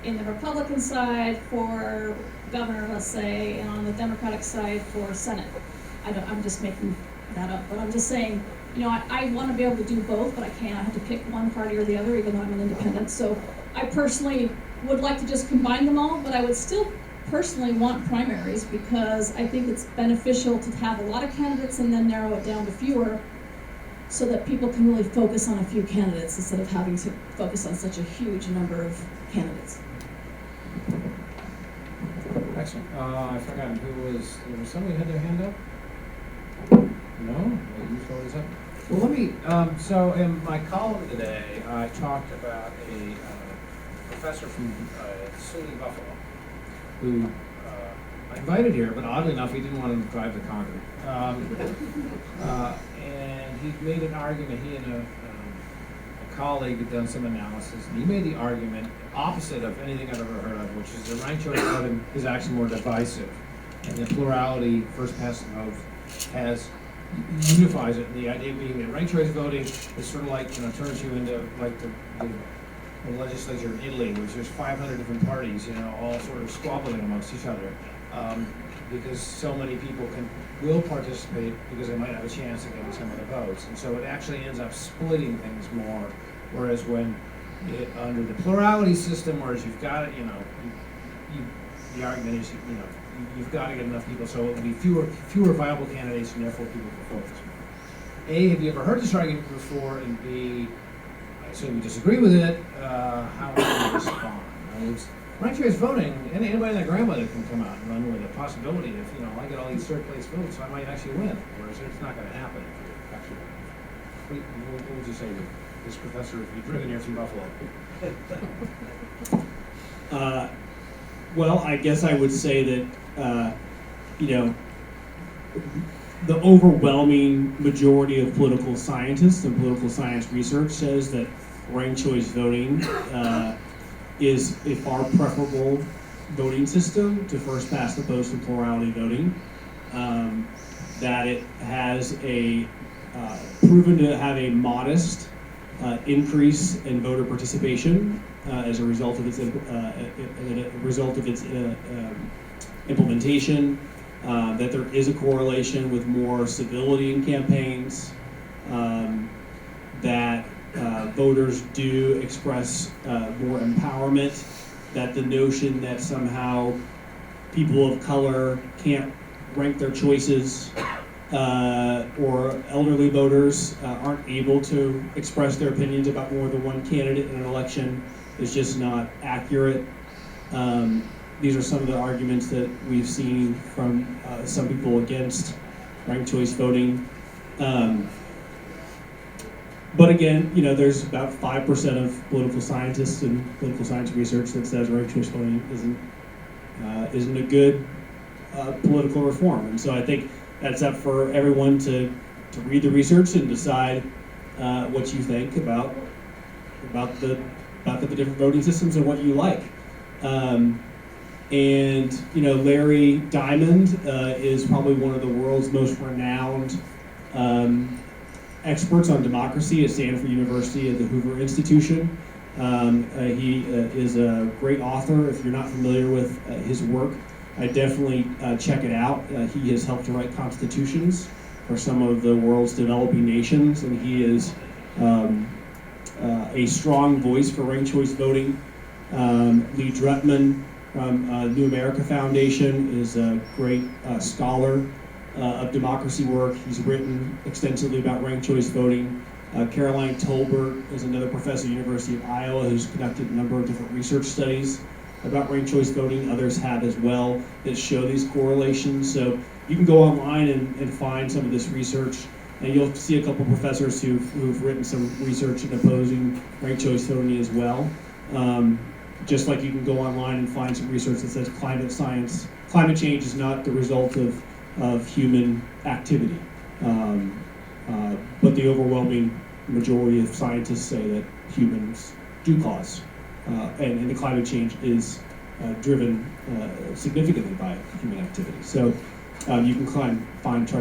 in the Republican side for governor, let's say, and on the Democratic side for Senate. I'm just making that up, but I'm just saying, you know, I want to be able to do both, but I can't. I have to pick one party or the other, even though I'm an independent. So I personally would like to just combine them all, but I would still personally want primaries because I think it's beneficial to have a lot of candidates and then narrow it down to fewer so that people can really focus on a few candidates instead of having to focus on such a huge number of candidates. Excellent. I forgot who was, there was somebody who had their hand up? No? Well, you throw this up? Well, let me, so in my column today, I talked about a professor from SUNY Buffalo who I invited here, but oddly enough, he didn't want to drive to Concord. And he made an argument, he and a colleague had done some analysis, and he made the argument opposite of anything I've ever heard of, which is the ranked choice voting is actually more divisive, and the plurality, first past the vote, unifies it. And the idea being that ranked choice voting is sort of like, turns you into like the legislature in Italy, which there's 500 different parties, all sort of squabbling amongst each other, because so many people will participate because they might have a chance of getting some of the votes, and so it actually ends up splitting things more. Whereas when under the plurality system, whereas you've got it, the argument is, you've got to get enough people, so it will be fewer viable candidates, and therefore people will focus more. A, have you ever heard this argument before? And B, I assume you disagree with it. How would you respond? Ranked choice voting, anybody and their grandmother can come out and run with the possibility of, I get all these third place votes, so I might actually win. Whereas it's not going to happen if you actually win. What would you say to this professor if you've driven here from Buffalo? Well, I guess I would say that, the overwhelming majority of political scientists and political science research says that ranked choice voting is a far preferable voting system to first past the post and plurality voting. That it has proven to have a modest increase in voter participation as a result of its implementation. That there is a correlation with more civility in campaigns. That voters do express more empowerment, that the notion that somehow people of color can't rank their choices or elderly voters aren't able to express their opinions about more than one candidate in an election is just not accurate. These are some of the arguments that we've seen from some people against ranked choice voting. But again, there's about 5% of political scientists and political science research that says ranked choice voting isn't a good political reform. And so I think that's up for everyone to read the research and decide what you think about the different voting systems and what you like. Larry Diamond is probably one of the world's most renowned experts on democracy at Stanford University at the Hoover Institution. He is a great author. If you're not familiar with his work, I definitely check it out. He has helped to write constitutions for some of the world's developing nations, and he is a strong voice for ranked choice voting. Lee Drutman from New America Foundation is a great scholar of democracy work. He's written extensively about ranked choice voting. Caroline Tolbert is another professor at the University of Iowa who's conducted a number of different research studies about ranked choice voting. Others have as well that show these correlations. So you can go online and find some of this research, and you'll see a couple professors who've written some research in opposing ranked choice voting as well. Just like you can go online and find some research that says climate change is not the result of human activity. But the overwhelming majority of scientists say that humans do cause, and the climate change is driven significantly by human activity. So you can try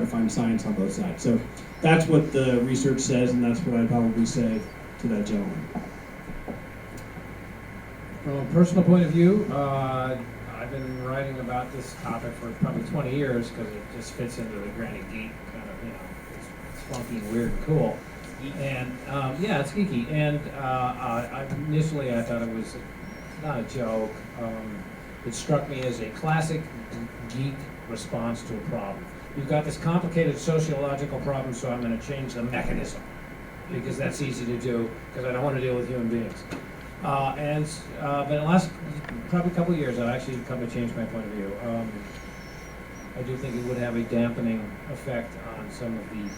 to find science on both sides. So that's what the research says, and that's what I'd probably say to that gentleman. From a personal point of view, I've been writing about this topic for probably 20 years because it just fits into the granny geek kind of, it's funky and weird and cool. And yeah, it's geeky. And initially I thought it was not a joke. It struck me as a classic geek response to a problem. You've got this complicated sociological problem, so I'm going to change the mechanism because that's easy to do because I don't want to deal with human beings. But in the last probably couple of years, I've actually come to change my point of view. I do think it would have a dampening effect on some of the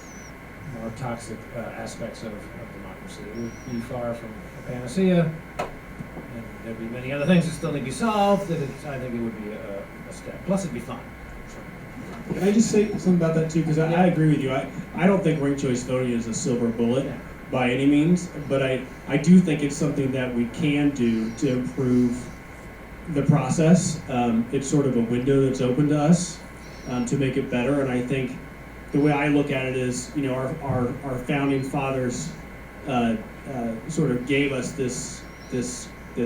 more toxic aspects of democracy. It would be far from a panacea, and there'd be many other things that still need to be solved. I think it would be a step. Plus, it'd be fun. Can I just say something about that too? Because I agree with you. I don't think ranked choice voting is a silver bullet by any means, but I do think it's something that we can do to improve the process. It's sort of a window that's open to us to make it better, and I think the way I look at it is, our founding fathers sort of gave us this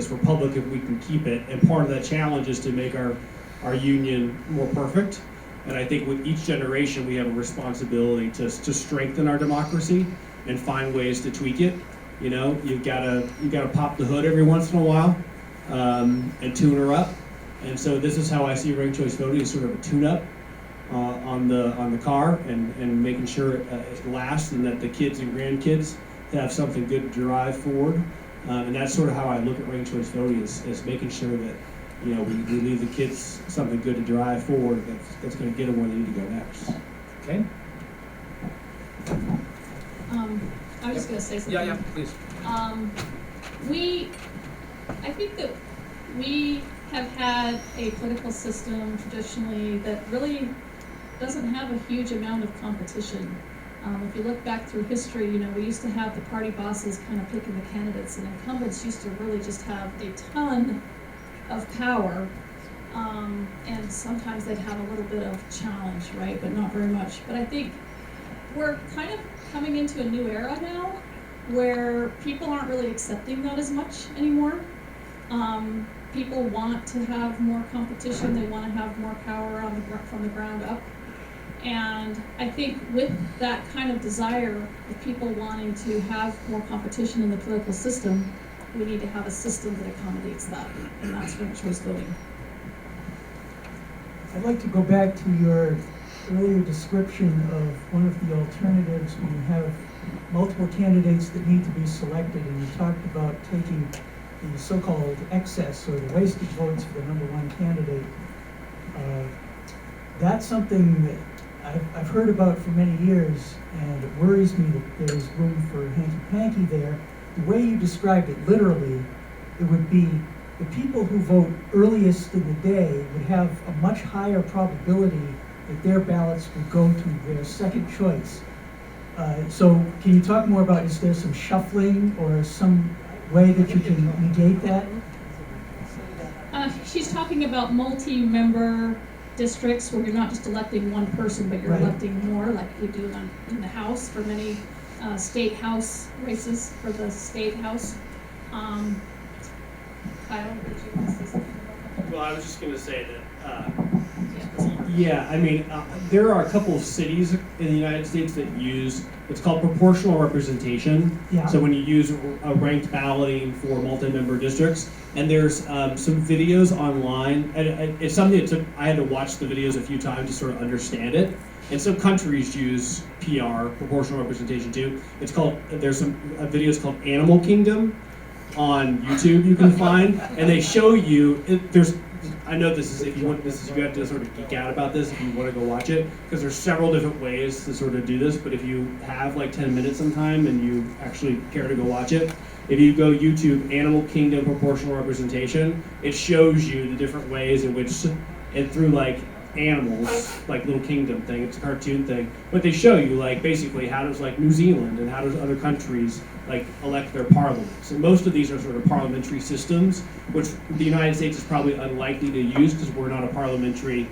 republic if we can keep it, and part of that challenge is to make our union more perfect. And I think with each generation, we have a responsibility to strengthen our democracy and find ways to tweak it. You've got to pop the hood every once in a while and tune her up. And so this is how I see ranked choice voting as sort of a tune-up on the car and making sure it lasts and that the kids and grandkids have something good to drive forward. And that's sort of how I look at ranked choice voting is making sure that we leave the kids something good to drive forward that's going to get them where they need to go next. Okay? I was just gonna say something. Yeah, please. I think that we have had a political system traditionally that really doesn't have a huge amount of competition. If you look back through history, we used to have the party bosses kind of picking the candidates, and incumbents used to really just have a ton of power, and sometimes they'd have a little bit of challenge, right, but not very much. But I think we're kind of coming into a new era now where people aren't really accepting that as much anymore. People want to have more competition, they want to have more power from the ground up. And I think with that kind of desire of people wanting to have more competition in the political system, we need to have a system that accommodates that, and that's ranked choice voting. I'd like to go back to your earlier description of one of the alternatives when you have multiple candidates that need to be selected, and you talked about taking the so-called excess or the wasted votes for the number one candidate. That's something that I've heard about for many years, and it worries me that there's room for hanky-panky there. The way you described it literally, it would be the people who vote earliest in the day would have a much higher probability that their ballots would go to their second choice. So can you talk more about, is there some shuffling or some way that you can negate that? She's talking about multi-member districts where you're not just electing one person, but you're electing more, like you do in the House for many state House races for the state House. Kyle, did you want to say something about that? Well, I was just going to say that, there are a couple of cities in the United States that use, it's called proportional representation. Yeah. So when you use a ranked balloting for multi-member districts, and there's some videos online, and it's something that took, I had to watch the videos a few times to sort of understand it. And some countries use PR, proportional representation too. It's called, there's some videos called Animal Kingdom on YouTube you can find, and they show you, I know this is, if you have to sort of geek out about this if you want to go watch it, because there's several different ways to sort of do this, but if you have like 10 minutes sometime and you actually care to go watch it, if you go YouTube, Animal Kingdom Proportional Representation, it shows you the different ways in which, and through like animals, like Little Kingdom thing. It's a cartoon thing, but they show you like basically how does like New Zealand and how does other countries like elect their parliaments. And most of these are sort of parliamentary systems, which the United States is probably unlikely to use because we're not a parliamentary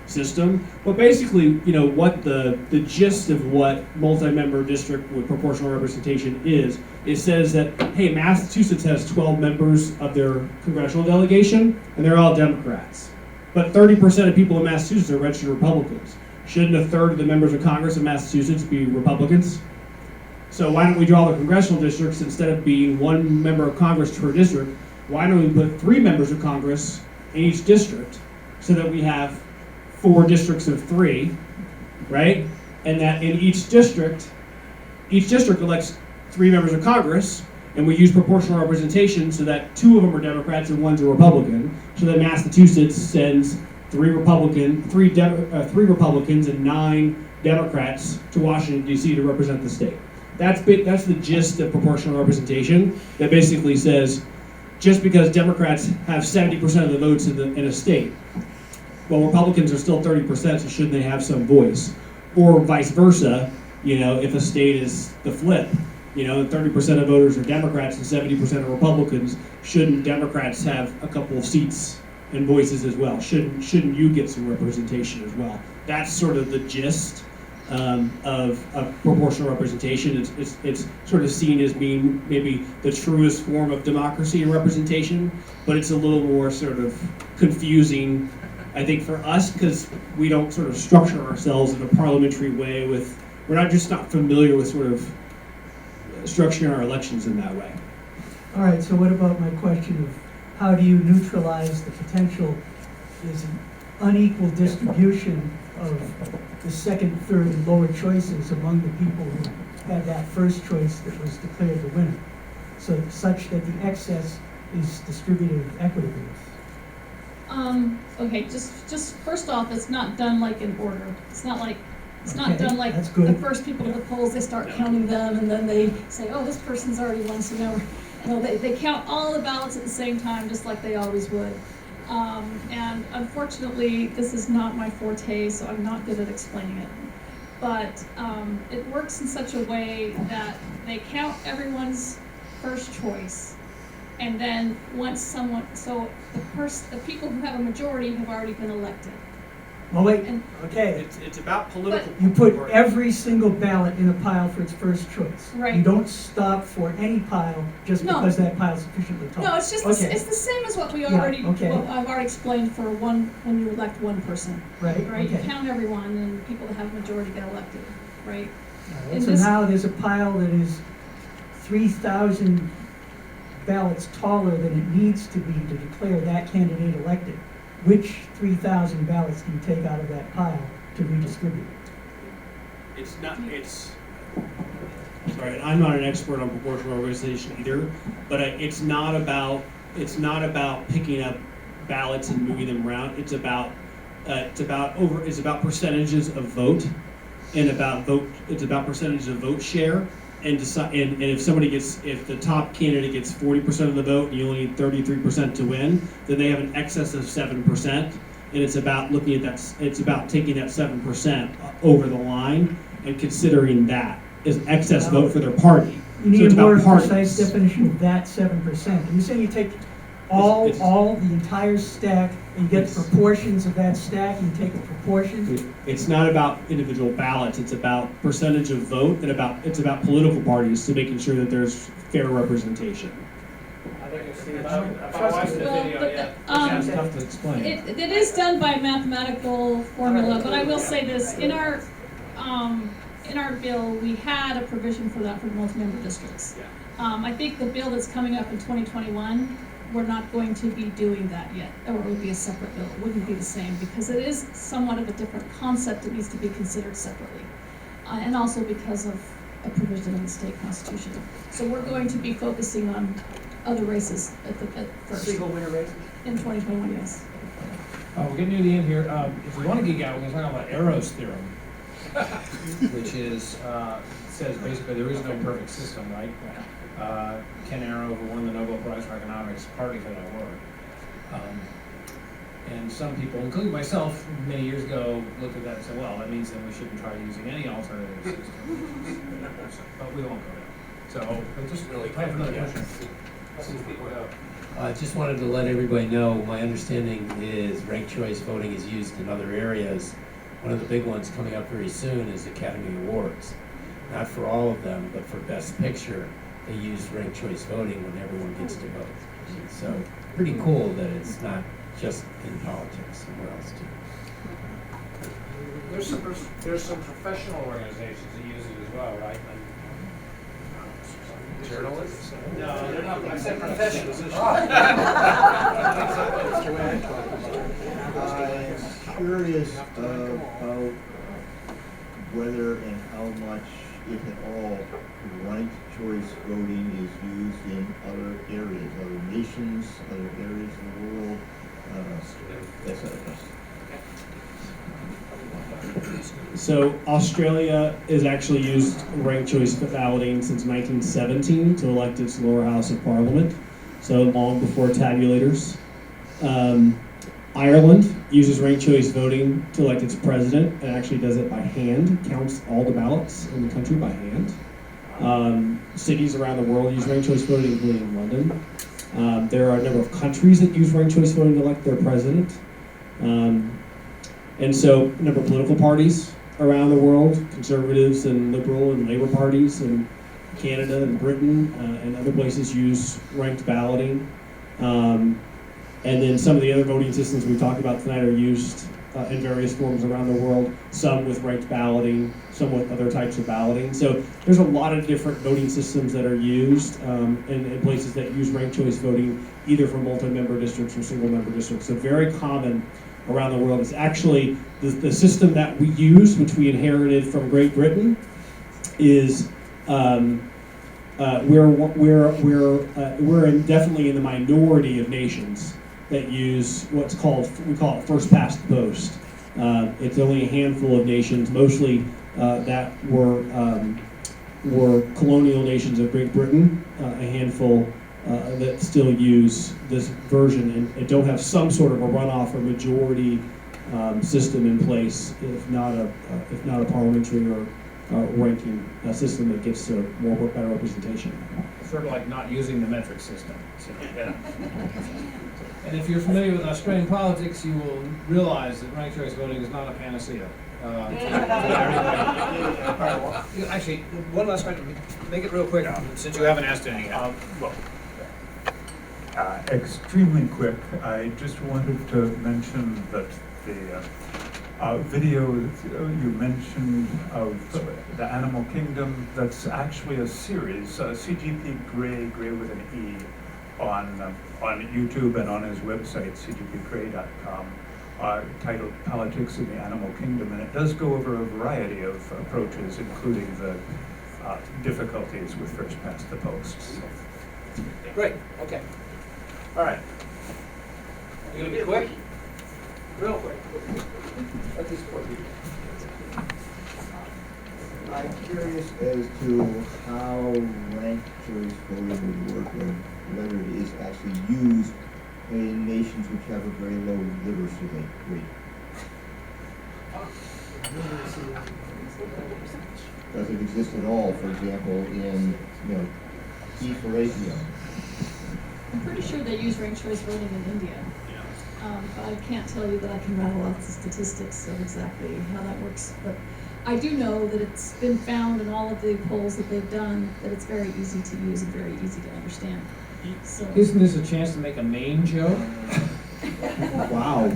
system. But basically, you know, what the gist of what multi-member district with proportional representation is, it says that, hey, Massachusetts has 12 members of their congressional delegation, and they're all Democrats. But 30% of people in Massachusetts are registered Republicans. Shouldn't a third of the members of Congress in Massachusetts be Republicans? So why don't we draw the congressional districts, instead of being one member of Congress per district, why don't we put 3 members of Congress in each district so that we have 4 districts of 3, right? And that in each district elects 3 members of Congress, and we use proportional representation so that 2 of them are Democrats and 1's a Republican, so that Massachusetts sends 3 Republicans and 9 Democrats to Washington, D.C. to represent the state. That's the gist of proportional representation, that basically says, just because Democrats have 70% of the votes in a state, well, Republicans are still 30%, so shouldn't they have some voice? Or vice versa, you know, if a state is the flip, you know, 30% of voters are Democrats and 70% are Republicans, shouldn't Democrats have a couple of seats and voices as well? Shouldn't you get some representation as well? That's sort of the gist of proportional representation. It's sort of seen as being maybe the truest form of democracy and representation, but it's a little more sort of confusing, I think, for us, because we don't sort of structure ourselves in a parliamentary way we're not familiar with sort of structuring our elections in that way. All right, so what about my question of how do you neutralize the potential is an unequal distribution of the second, third, and lower choices among the people who had that first choice that was declared the winner, so such that the excess is distributed equitably? Okay, just first off, it's not done like in order. It's not Okay, done like that's good. the first people to the polls, they start counting them, and then they say, oh, this person's already won, so now, no, they count all the ballots at the same time, just like they always would. And unfortunately, this is not my forte, so I'm not good at explaining it. But it works in such a way that they count everyone's first choice, and then once so the people who have a majority have already been elected. Oh, wait, And- okay. It's about political. You put every single ballot in a pile for its first choice. Right. You don't stop for any pile just No. because that pile's sufficiently tall. No, it's just Okay. it's the same as what we Yeah, already okay. what I've already explained for when you elect one person, Right, right? You okay. count everyone, and people that have a majority get elected, right? All right, in so this- now there's a pile that is 3,000 ballots taller than it needs to be to declare that candidate elected. Which 3,000 ballots do you take out of that pile to redistribute? Sorry, I'm not an expert on proportional representation either, but it's not about picking up ballots and moving them around. It's about percentages of vote, and it's about percentage of vote share, and if the top candidate gets 40% of the vote and you only need 33% to win, then they have an excess of 7%, and it's about looking at that. It's about taking that 7% over the line and considering that as excess vote for their party. You need it's a more about parties. precise definition of that 7%. Are you saying you take all the entire stack, and you get the proportions of that stack, and you take a proportion? It's not about individual ballots. It's about percentage of vote, and it's about political parties to making sure that there's fair representation. I think it's the, Well, it's tough to explain. It is done by mathematical formula, but I will say this, in our bill, we had a provision for that for the multi-member districts. I think the bill that's coming up in 2021, we're not going to be doing that yet, or it would be a separate bill. It wouldn't be the same, because it is somewhat of a different concept that needs to be considered separately. And also because of a provision in the state constitution. So we're going to be focusing on other races at first. Single winner races? In 2021, yes. We're getting near the end here. If we want to geek out, we're going to talk about Arrow's theorem, which is says basically there is no perfect system, right? Ken Arrow, who won the Nobel Prize for Economics, partly for that work. And And some people, including myself, many years ago, looked at that and said, well, that means then we shouldn't try using any alternative system. But we won't go there. So, but just Really time for another yeah. question. I just wanted to let everybody know, my understanding is ranked choice voting is used in other areas. One of the big ones coming up very soon is Academy Awards. Not for all of them, but for Best Picture, they use ranked choice voting when everyone gets to vote. So, pretty cool that it's not just in politics, somewhere else too. There's some professional organizations that use it as well, right? Journalists? No, they're not, I said professionals. I'm curious about whether and how much, if at all, ranked choice voting is used in other areas, other nations, other areas of the world. That's a question. So Australia has actually used ranked choice balloting since 1917 to elect its lower house of parliament, so long before tabulators. Ireland uses ranked choice voting to elect its president. It actually does it by hand, counts all the ballots in the country by hand. Cities around the world use ranked choice voting, including London. There are a number of countries that use ranked choice voting to elect their president. And so a number of political parties around the world, conservatives and liberal and labor parties in Canada and Britain and other places use ranked balloting. And then some of the other voting systems we talked about tonight are used in various forms around the world, some with ranked balloting, some with other types of balloting. So there's a lot of different voting systems that are used in places that use ranked choice voting, either for multi-member districts or single-member districts. So very common around the world. It's actually the system that we use, which we inherited from Great Britain, is we're definitely in the minority of nations that use what's called, we call it first past the post. It's only a handful of nations, mostly that were colonial nations of Great Britain, a handful that still use this version and don't have some sort of a runoff or majority system in place, if not a parliamentary or ranking system that gets to better representation. Sort of like not using the metric system. So, yeah. And if you're familiar with Australian politics, you will realize that ranked choice voting is not a panacea. Actually, one last question. Make it real quick, since you haven't asked any yet. Extremely quick. I just wanted to mention that the video you mentioned of the animal kingdom, that's actually a series, CGP Gray with an E, on YouTube and on his website, cgpgray.com, titled Politics in the Animal Kingdom, and it does go over a variety of approaches, including the difficulties with first past the post. Great, okay. All right. You gonna be quick? Real quick. Let this quick. I'm curious as to how ranked choice voting would work, and whether it is actually used in nations which have a very low literacy rate. Does it exist at all, for example, in, Ethiopia? I'm pretty sure they use ranked choice voting in India. But I can't tell you that I can rattle off the statistics of exactly how that works. But I do know that it's been found in all of the polls that they've done that it's very easy to use and very easy to understand. So. Isn't this a chance to make a Maine joke? Wow.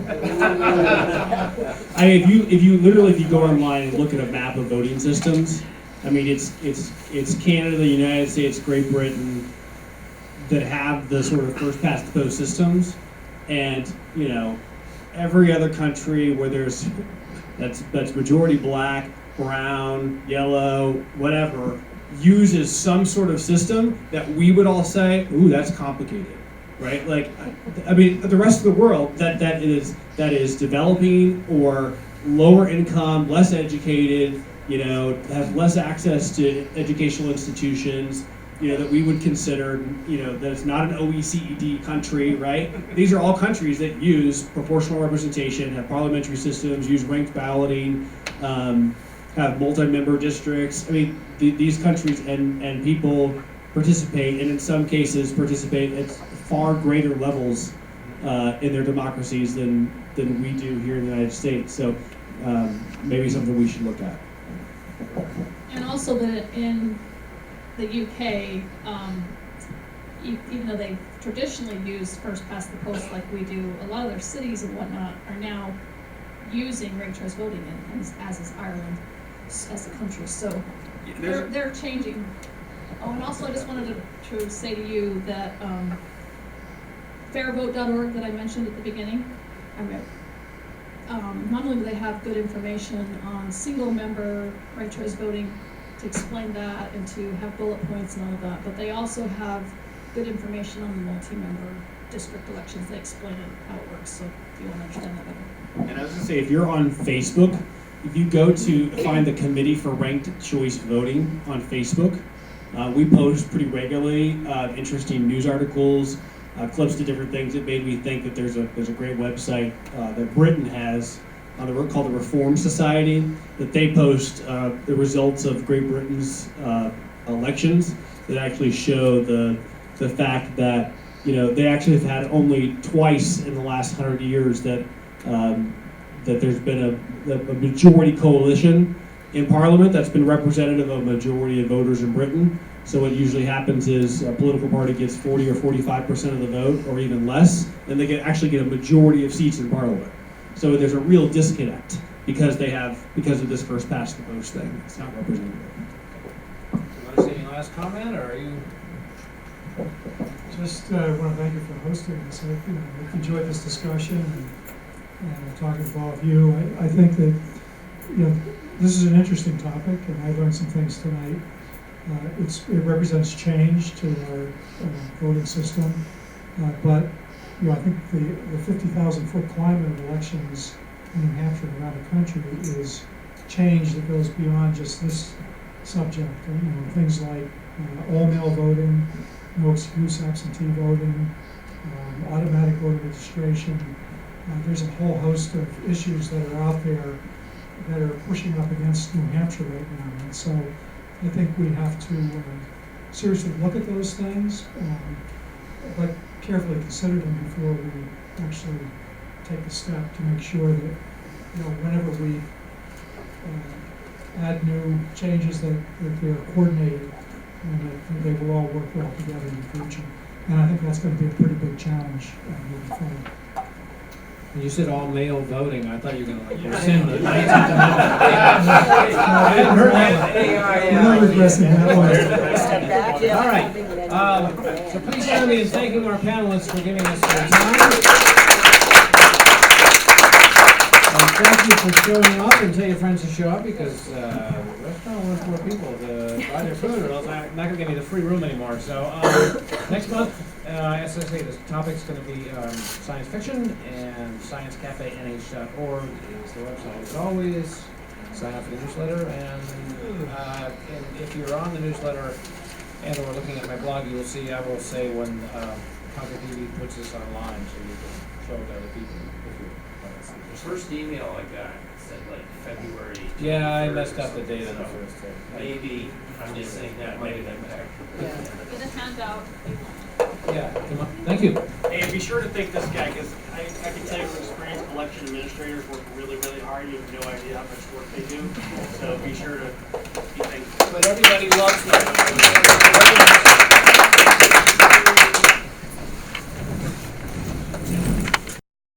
I mean, if you go online and look at a map of voting systems, I mean, it's Canada, the United States, Great Britain that have the sort of first past the post systems, and every other country where that's majority black, brown, yellow, whatever, uses some sort of system that we would all say, ooh, that's complicated, right? Like, I mean, the rest of the world that is developing or lower income, less educated, has less access to educational institutions, that we would consider, that it's not an OECD country, right? These are all countries that use proportional representation, have parliamentary systems, use ranked balloting, have multi-member districts. I mean, these countries and people participate, and in some cases participate at far greater levels in their democracies than we do here in the United States. So maybe something we should look at. And also that in the UK, even though they traditionally used first past the post like we do, a lot of their cities and whatnot are now using ranked choice voting, and as is Ireland as a country. So they're changing. Oh, and also I just wanted to say to you that fairvote.org that I mentioned at the beginning, not only do they have good information on single member ranked choice voting to explain that and to have bullet points and all of that, but they also have good information on the multi-member district elections. They explain it, how it works, so if you want to understand that better. And I was going to say, if you're on Facebook, if you go to find the Committee for Ranked Choice Voting on Facebook, we post pretty regularly interesting news articles, clips to different things. It made me think that there's a great website that Britain has called the Reform Society, that they post the results of Great Britain's elections that actually show the fact that they actually have had only twice in the last 100 years that there's been a majority coalition in Parliament that's been representative of a majority of voters in Britain. So what usually happens is a political party gets 40 or 45% of the vote, or even less, and they actually get a majority of seats in Parliament. So there's a real disconnect because of this first past the post thing. It's not representative. Do you want to say any last comment, or are you? Just want to thank you for hosting this. I've enjoyed this discussion and talking to all of you. I think that this is an interesting topic, and I learned some things tonight. It represents change to our voting system, but I think the 50,000-foot climate of elections in New Hampshire and around the country is change that goes beyond just this subject. Things like all-mail voting, no excuse absentee voting, automatic voter registration. There's a whole host of issues that are out there that are pushing up against New Hampshire right now. And so I think we have to seriously look at those things, but carefully consider them before we actually take a step to make sure that, whenever we add new changes that they're coordinated and that they will all work well together in the future. And I think that's going to be a pretty big challenge moving forward. When you said all mail voting, I thought you were going to rescind the 19th Amendment. I hadn't heard that. We're not regressing that way. All right. So please join me in thanking our panelists for giving us their time. Thank you for showing up, and tell your friends to show up, because the restaurant wants more people to buy their food, or else I'm not going to give you the free room anymore. So next month, as I say, the topic's going to be science fiction, and sciencecafenh.org is the website. As always, sign up for the newsletter, and if you're on the newsletter and or looking at my blog, you'll see I will say when ConcordTV puts this online, so you can show it to other people. The first email I got said like February. Yeah, I 21st messed up the or date on the something. first day. Maybe, I'm just saying that might have been back. Get a handout. Yeah, come on. Thank you. Hey, and be sure to thank this guy, because I can tell you from experience, election administrators work really, really hard. You have no idea how much work they do. So be sure to be thankful. But everybody loves that.